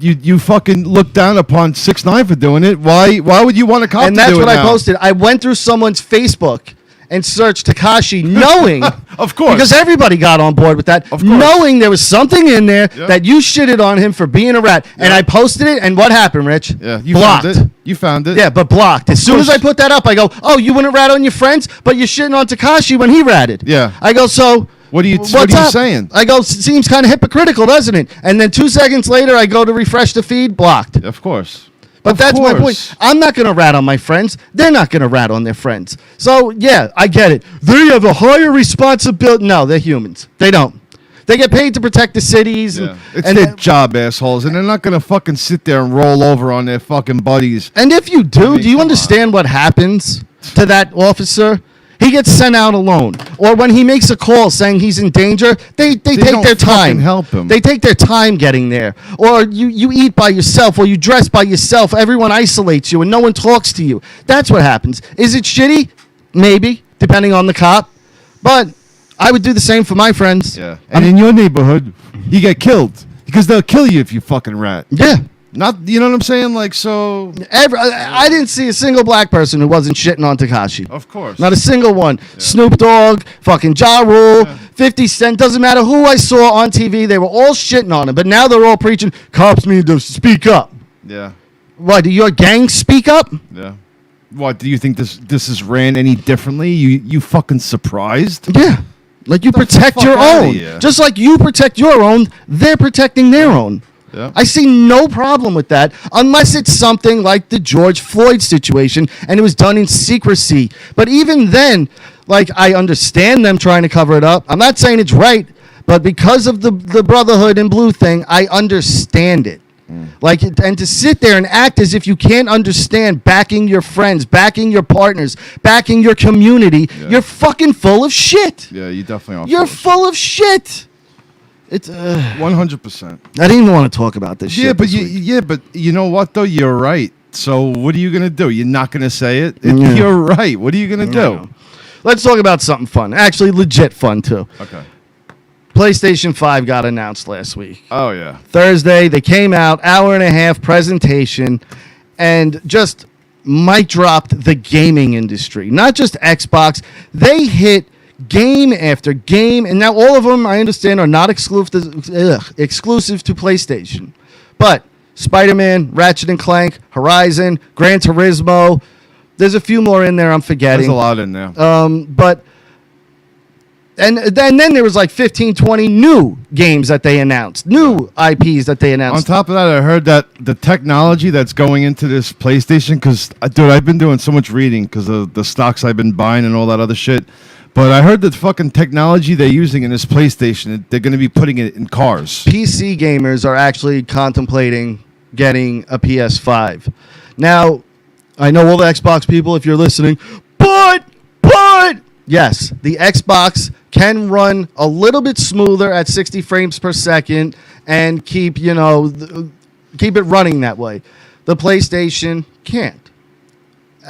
You fucking look down upon 6ix9ine for doing it. Why would you want a cop And to that's do it what I now? posted. I went through someone's Facebook and searched Tekashi, knowing, Of course. because everybody got on board with that, Of course. knowing there was something in there Yeah. that you shitted on him for being a rat. And Yeah. I posted it, and what happened, Rich? Yeah, you blocked. found it. You found it. Yeah, but blocked. As soon as course. I put that up, I go, "Oh, you wouldn't rat on your friends, but you're shitting on Tekashi when he ratted." Yeah. I go, "So What are you what's saying? up?" I go, "Seems kind of hypocritical, doesn't it?" And then 2 seconds later, I go to refresh the feed, blocked. Of course. But Of that's my point. course. I'm not going to rat on my friends. They're not going to rat on their friends. So, yeah, I get it. They have a higher responsibility. No, they're humans. They don't. They get paid to protect the cities. Yeah. It's And, their job, assholes, and they're not gonna fucking sit there and roll over on their fucking buddies. and if you do, mean, do you come understand what happens to that officer? He gets sent out alone. Or when he makes a call saying he's in danger, they take don't their time. fucking help him. They take their time getting there. Or you eat by yourself, or you dress by yourself. Everyone isolates you and no one talks to you. That's what happens. Is it shitty? Maybe, depending on the cop. But I would do the same for my friends. Yeah. And in your neighborhood, you get killed because they'll kill you if you fucking rat. Yeah. Not, you know what I'm saying? Like, so. I didn't see a single black person who wasn't shitting on Tekashi. Of course. Not a single one. Snoop Dogg, fucking Ja Rule, 50 Cent, doesn't matter who I saw on TV, they were all shitting on him. But now they're all preaching, cops need to speak up. Yeah. What, do your gang speak up? Yeah. What, do you think this is ran any differently? You fucking surprised? Yeah. Like you Get the protect fuck your outta own. here. Just like you protect your own, they're protecting their own. Yeah. I see no problem with that unless it's something like the George Floyd situation and it was done in secrecy. But even then, like, I understand them trying to cover it up. I'm not saying it's right, but because of the Brotherhood and Blue thing, I understand it. Like, and to sit there and act as if you can't understand backing your friends, backing your partners, backing your community, you're fucking full of shit. Yeah, you definitely are. You're full of shit. It's 100%. I didn't even want to talk about this shit. Yeah, but this week. but you know what though? You're right. So what are you gonna do? You're not gonna say it. Yeah. You're right. What are you gonna do? Let's talk about something fun. Actually, legit fun too. Okay. PlayStation 5 got announced last week. Oh yeah. Thursday, they came out, hour and a half presentation, and just mic dropped the gaming industry. Not just Xbox. They hit game after game, and now all of them, I understand, are not exclusive to PlayStation. But Spider-Man, Ratchet & Clank, Horizon, Gran Turismo, there's a few more in there I'm forgetting. There's a lot in there. But and then there was like 15, 20 new games that they announced, new IPs that they On announced. top of that, I heard that the technology that's going into this PlayStation, because, dude, I've been doing so much reading because of the stocks I've been buying and all that other shit. But I heard that fucking technology they're using in this PlayStation, they're going to be putting it in cars. PC gamers are actually contemplating getting a PS5. Now, I know all the Xbox people, if you're listening, but yes, the Xbox can run a little bit smoother at 60 frames per second and keep it running that way. The PlayStation can't.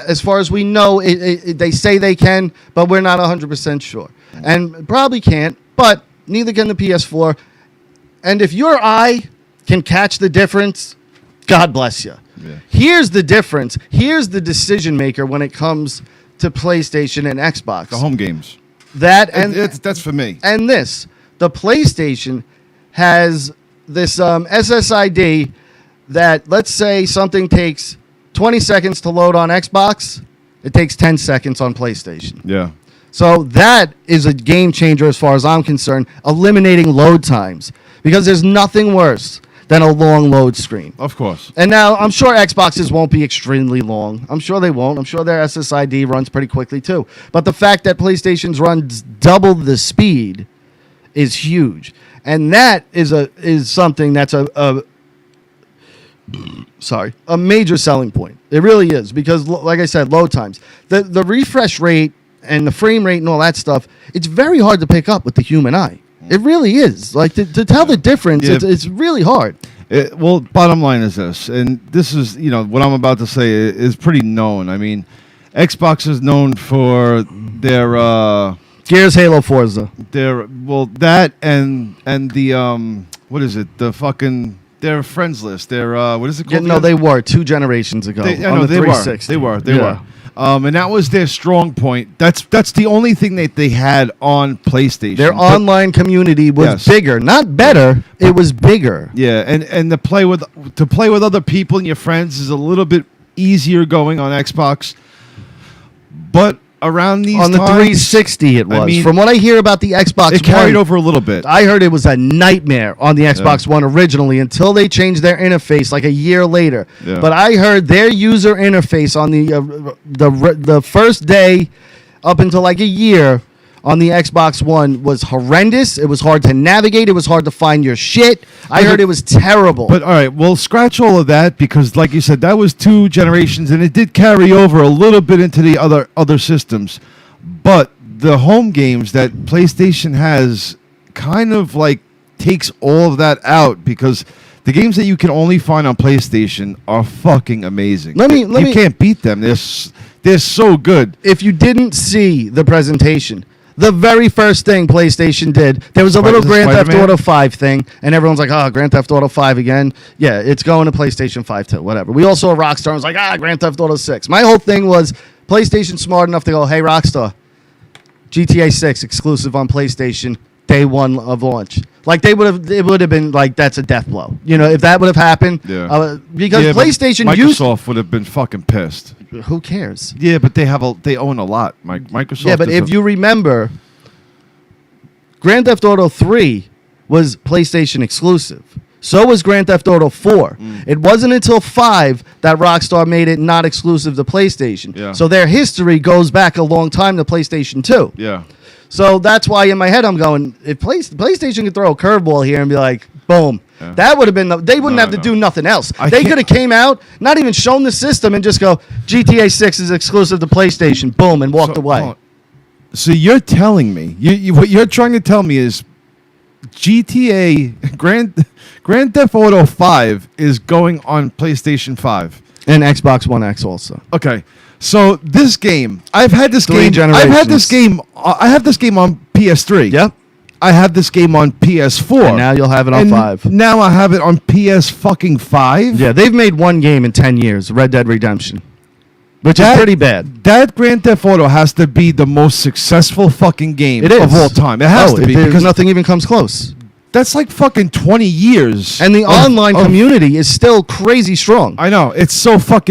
As far as we know, they say they can, but we're not 100% sure. And probably can't, but neither can the PS4. And if your eye can catch the difference, God bless you. Yeah. Here's the difference. Here's the decision maker when it comes to PlayStation and Xbox. The home games. That and That's for me. and this. The PlayStation has this SSID that let's say something takes 20 seconds to load on Xbox, it takes 10 seconds on PlayStation. Yeah. So that is a game changer as far as I'm concerned, eliminating load times. Because there's nothing worse than a long load screen. Of course. And now I'm sure Xboxes won't be extremely long. I'm sure they won't. I'm sure their SSID runs pretty quickly too. But the fact that PlayStation's runs double the speed is huge. And that is something that's a major selling point. It really is, because like I said, load times. The refresh rate and the frame rate and all that stuff, it's very hard to pick up with the human eye. It really is. Like, to tell the difference, Yeah. it's really hard. Well, bottom line is this, and this is, what I'm about to say is pretty known. I mean, Xbox is known for their Gears, Halo, Forza. That and the what is it? The fucking their friends list. Their what is it called? Yeah, no, they were 2 generations ago They on the were. 360. They were. Yeah. And that was their strong point. That's the only thing that they had on PlayStation. Their online community was Yes. bigger, not better. It was bigger. Yeah, and to play with other people and your friends is a little bit easier going on Xbox. But around these On the times, 360, it was. I mean, From what I hear about the Xbox it carried One, over a little bit. I heard it was a nightmare on the Xbox One originally until they changed their interface like a year later. Yeah. But I heard their user interface on the first day up until like a year on the Xbox One was horrendous. It was hard to navigate. It was hard to find your shit. I heard it was terrible. But all right, well, scratch all of that, because, like you said, that was 2 generations, and it did carry over a little bit into the other systems. But the home games that PlayStation has kind of like takes all of that out, because the games that you can only find on PlayStation are fucking amazing. You can't beat them. They're so good. If you didn't see the presentation, the very first thing PlayStation did, there was a little Grand Theft Spider-Man? Auto 5 thing, and everyone's like, oh, Grand Theft Auto 5 again? Yeah, it's going to PlayStation 5 too, whatever. We all saw Rockstar and was like, Grand Theft Auto 6. My whole thing was PlayStation smart enough to go, hey, Rockstar, GTA 6 exclusive on PlayStation, day 1 of launch. Like, it would have been like, that's a death blow. If that would have happened, because but PlayStation Microsoft would have been fucking pissed. Who cares? Yeah, but they own a lot. Microsoft. Yeah, but is if you remember, Grand Theft Auto 3 was PlayStation exclusive. So was Grand Theft Auto 4. It wasn't until 5 that Rockstar made it not exclusive to PlayStation. Yeah. So their history goes back a long time to PlayStation 2. Yeah. So that's why in my head I'm going, if PlayStation could throw a curveball here and be like, boom, that would have been, they wouldn't have to do nothing else. They could have came out, not even shown the system, and just go, GTA 6 is exclusive to PlayStation, boom, and walked away. So you're telling me, what you're trying to tell me is GTA Grand Theft Auto 5 is going on PlayStation 5 And Xbox One X also. Okay. So this game, I've had this 3 game. I have this generations. game on PS3. Yep. I have this game on PS4. And now you'll have it on And 5. Now I have it on PS fucking 5. Yeah, they've made one game in 10 years, Red Dead Redemption, which is pretty bad. That Grand Theft Auto has to be the most successful fucking game It is. of all time. It has to be, because because nothing even comes close. that's like fucking 20 years. And the online community is still crazy strong. I know. It's so fucked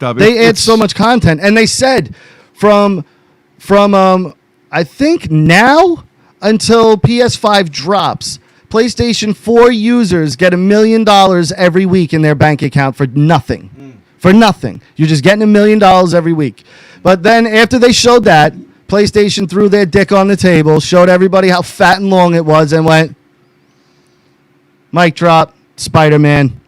up. They add so much content, and they said from I think now until PS5 drops, PlayStation 4 users get $1 million every week in their bank account for nothing. For nothing. You're just getting $1 million every week. But then after they showed that, PlayStation threw their dick on the table, showed everybody how fat and long it was, and went, mic drop, Spider-Man,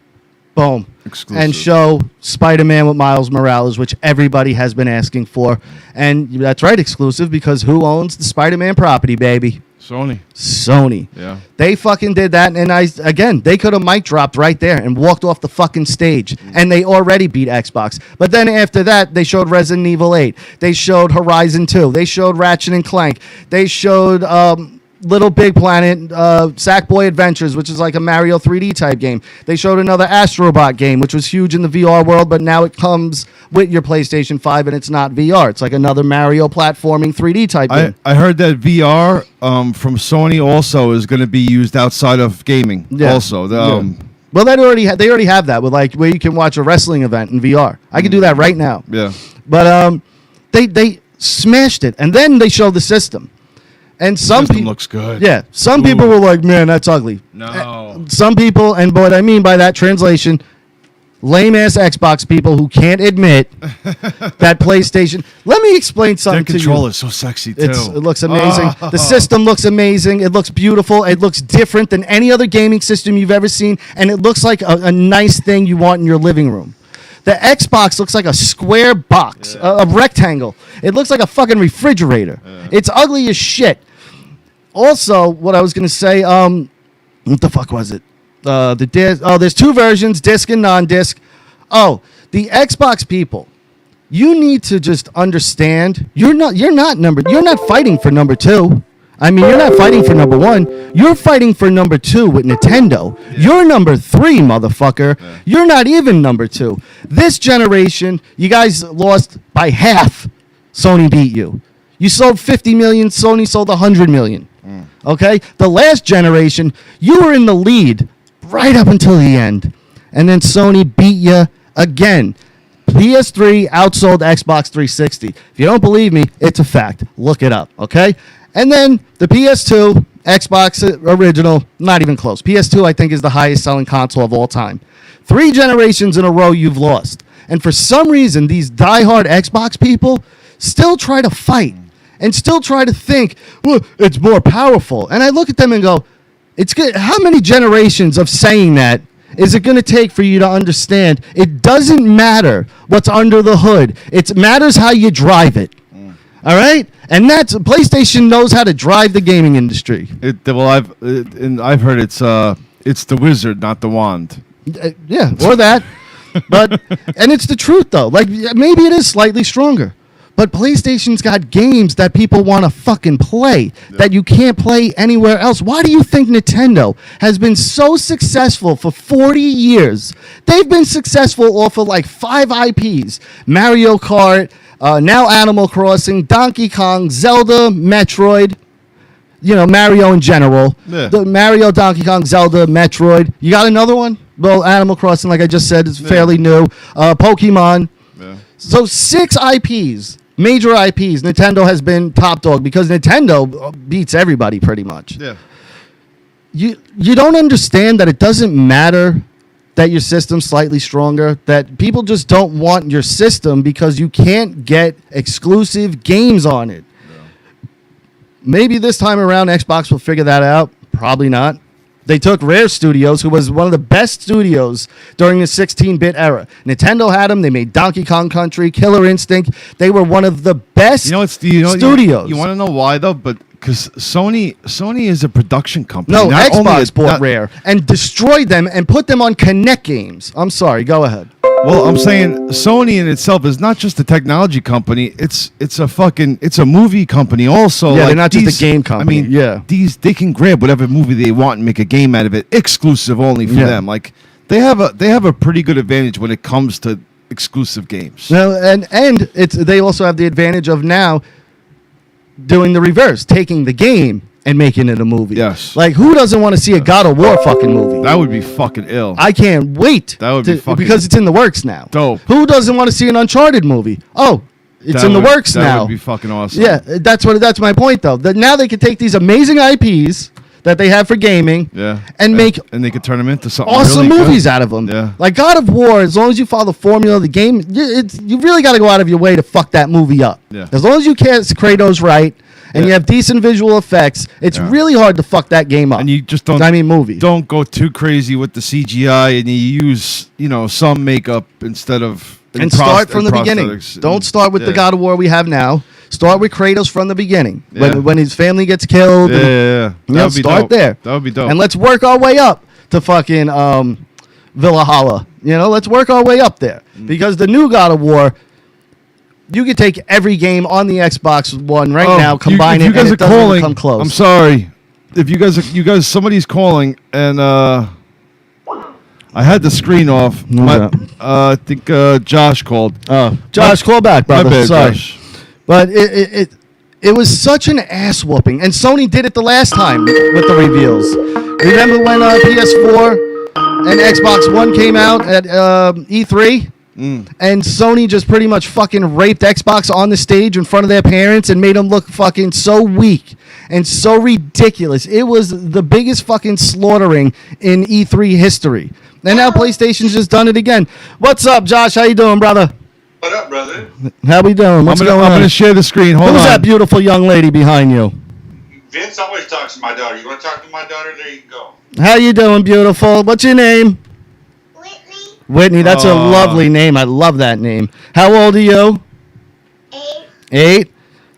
boom. Exclusive. And show Spider-Man with Miles Morales, which everybody has been asking for. And that's right, exclusive, because who owns the Spider-Man property, baby? Sony. Yeah. They fucking did that, and they could have mic dropped right there and walked off the fucking stage, and they already beat Xbox. But then after that, they showed Resident Evil 8. They showed Horizon 2. They showed Ratchet and Clank. They showed Little Big Planet, Sackboy Adventures, which is like a Mario 3D type game. They showed another Astrobot game, which was huge in the VR world, but now it comes with your PlayStation 5 and it's not VR. It's like another Mario platforming 3D type game. I heard that VR from Sony also is going to be used outside of gaming. Yeah. Also, Well, they already have that with like where you can watch a wrestling event in VR. I can do that right now. Yeah. But they smashed it, and then they showed the system. And some System people looks good. Yeah, some people were like, "Man, that's ugly." No. Some people, and what I mean by that translation, lame ass Xbox people who can't admit that PlayStation. Let me explain something Their to you. controller's so sexy too. It looks amazing. Oh. The system looks amazing. It looks beautiful. It looks different than any other gaming system you've ever seen, and it looks like a nice thing you want in your living room. The Xbox looks like a square box, a rectangle. It looks like a fucking refrigerator. It's ugly as shit. Also, what I was going to say, what the fuck was it? The disc. Oh, there's two versions, disc and non-disc. Oh, the Xbox people, you need to just understand. You're not fighting for number 2. I mean, you're not fighting for number 1. You're fighting for number 2 with Nintendo. You're number 3, motherfucker. You're not even number 2. This generation, you guys lost by half. Sony beat you. You sold 50 million. Sony sold 100 million. Okay? The last generation, you were in the lead right up until the end. And then Sony beat you again. PS3 outsold Xbox 360. If you don't believe me, it's a fact. Look it up, okay? And then the PS2, Xbox original, not even close. PS2, I think, is the highest selling console of all time. 3 generations in a row you've lost. And for some reason, these diehard Xbox people still try to fight and still try to think, well, it's more powerful. And I look at them and go, it's good. How many generations of saying that is it going to take for you to understand it doesn't matter what's under the hood. It matters how you drive it. All right? And that's PlayStation knows how to drive the gaming industry. I've heard it's the wizard, not the wand. Yeah, or that. But and it's the truth though. Like maybe it is slightly stronger. But PlayStation's got games that people want to fucking play that you can't play anywhere else. Why do you think Nintendo has been so successful for 40 years? They've been successful off of like 5 IPs. Mario Kart, now Animal Crossing, Donkey Kong, Zelda, Metroid. You know, Mario in general. Yeah. The Mario, Donkey Kong, Zelda, Metroid. You got another one? Well, Animal Crossing, like I just said, is fairly new. Pokemon. Yeah. So 6 IPs. Major IPs, Nintendo has been top dog because Nintendo beats everybody pretty much. Yeah. You don't understand that it doesn't matter that your system's slightly stronger, that people just don't want your system because you can't get exclusive games on it. Yeah. Maybe this time around Xbox will figure that out. Probably not. They took Rare Studios, who was one of the best studios during the 16-bit era. Nintendo had them. They made Donkey Kong Country, Killer Instinct. They were one of the best studios. You want to know why, though? But because Sony is a production company. No, Xbox bought Rare and destroyed them and put them on Kinect games. I'm sorry. Go ahead. Well, I'm saying Sony in itself is not just a technology company. It's a movie company also. Yeah, like they're not just a game company. I mean, yeah, they can grab whatever movie they want and make a game out of it, exclusive only for them. Like they have a pretty good advantage when it comes to exclusive games. No, and they also have the advantage of now doing the reverse, taking the game and making it a movie. Yes. Like, who doesn't want to see a God of War fucking movie? That would be fucking ill. I can't wait. That would be fucking... Because it's in the works now. Dope. Who doesn't want to see an Uncharted movie? Oh, it's in the works now. That would be fucking awesome. Yeah, that's my point, though. That now they can take these amazing IPs that they have for gaming and make... And they could turn them into something awesome really movies good. out of them. Yeah. Like God of War, as long as you follow the formula of the game, you really got to go out of your way to fuck that movie up. Yeah. As long as you cast Kratos right... And you have decent visual effects. It's really hard to fuck that game up. And you just don't. movie. Don't go too crazy with the CGI, and you use some makeup instead of. And start from the beginning. Don't start with the God of War we have now. Start with Kratos from the beginning when his family gets killed. Start there. That would be dope. And let's work our way up to fucking Valhalla. Let's work our way up there because the new God of War. You could take every game on the Xbox One now, combine it, and it doesn't even come close. I'm sorry. If you guys, somebody's calling, and I had the screen off. I think Josh called. Oh, Josh, call back, brother. My bad, sorry. Josh. But it was such an ass whooping, and Sony did it the last time with the reveals. Remember when PS4 and Xbox One came out at E3. And Sony just pretty much fucking raped Xbox on the stage in front of their parents and made them look fucking so weak and so ridiculous. It was the biggest fucking slaughtering in E3 history. And now PlayStation's just done it again. What's up, Josh? How you doing, brother? What up, brother? How we doing? What's going on? I'm going to share the screen. Hold Who's on. that beautiful young lady behind you? Vince always talks to my daughter. You want to talk to my daughter? There you go. How you doing, beautiful? What's your name? Whitney, that's a lovely name. I love that name. How old are you? 8.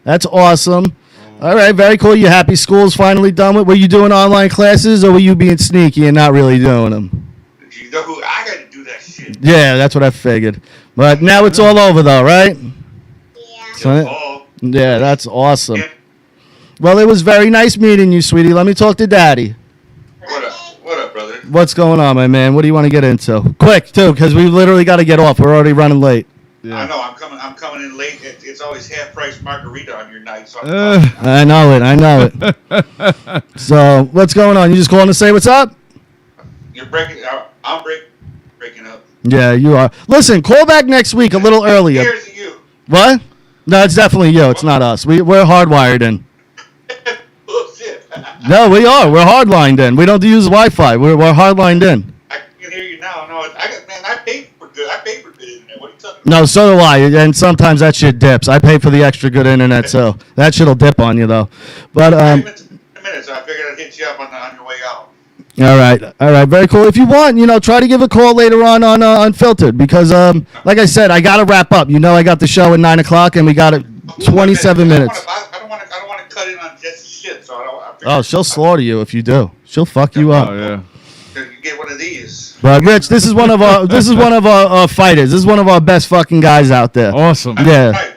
That's awesome. All right, very cool. You happy school's finally done with? Were you doing online classes or were you being sneaky and not really doing them? You know who? I got to do that shit. Yeah, that's what I figured. But now it's all over though, right? Yeah. So, yeah, that's awesome. Yeah. Well, it was very nice meeting you, sweetie. Let me talk to Daddy. What up? What up, brother? What's going on, my man? What do you want to get into? Quick, too, because we literally got to get off. We're already running late. Yeah. I know. I'm coming in late. It's always half price margarita on your night. So I know it. So, what's going on? You just calling to say what's up? you're breaking. I'm breaking up. Yeah, you are. Listen, call back next week a little earlier. Here's you. What? No, it's definitely you. It's not us. We're hardwired in. Bullshit. No, we are. We're hardlined in. We don't use Wi-Fi. We're hardlined in. I can hear you now. No, I paid for good. I paid for good internet. What are you talking about? No, so do I. And sometimes that shit dips. I pay for the extra good internet, so that shit'll dip on you though. But In a minute, so I figured I'd hit you up on your way out. All right, very cool. If you want, try to give a call later on Unfiltered because, like I said, I gotta wrap up. I got the show at 9:00 and we got it 27 minutes. I don't want to cut in on Jess's shit. So I Oh, she'll slaughter you if you do. She'll fuck you up. Oh, yeah. You get one of these. But Rich, this is one of our fighters. This is one of our best fucking guys out there. Awesome. Yeah. Right.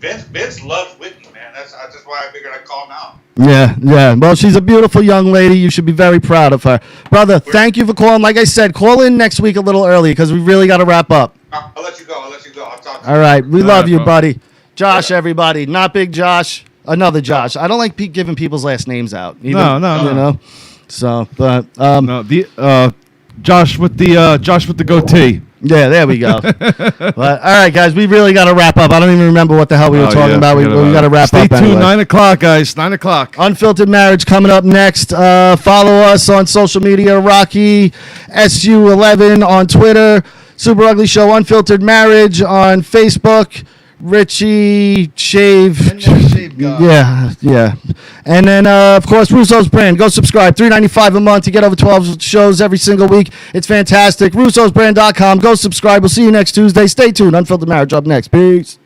Vince loves Whitney, man. That's why I figured I'd call him out. Yeah. Well, she's a beautiful young lady. You should be very proud of her. Brother, thank you for calling. Like I said, call in next week a little early because we really got to wrap up. I'll let you go. I'll talk to you. All right. We love right, you, bro. buddy. Josh, everybody. Not Big Josh. Another Josh. I don't like giving people's last names out. Even, No. So, but No, Josh with the goatee. yeah, there we go. But all right, guys, we really got to wrap up. I don't even remember what the hell we were talking about. We got to wrap Stay up. tuned. Anyway. 9:00, guys. 9:00. Unfiltered Marriage coming up next. Follow us on social media, Rocky SU11 on Twitter, Super Ugly Show Unfiltered Marriage on Facebook, Richie Shave. Yeah. And then, of course, Russo's Brand. Go subscribe. $3.95 a month to get over 12 shows every single week. It's fantastic. Russo'sBrand.com. Go subscribe. We'll see you next Tuesday. Stay tuned. Unfiltered Marriage up next. Peace.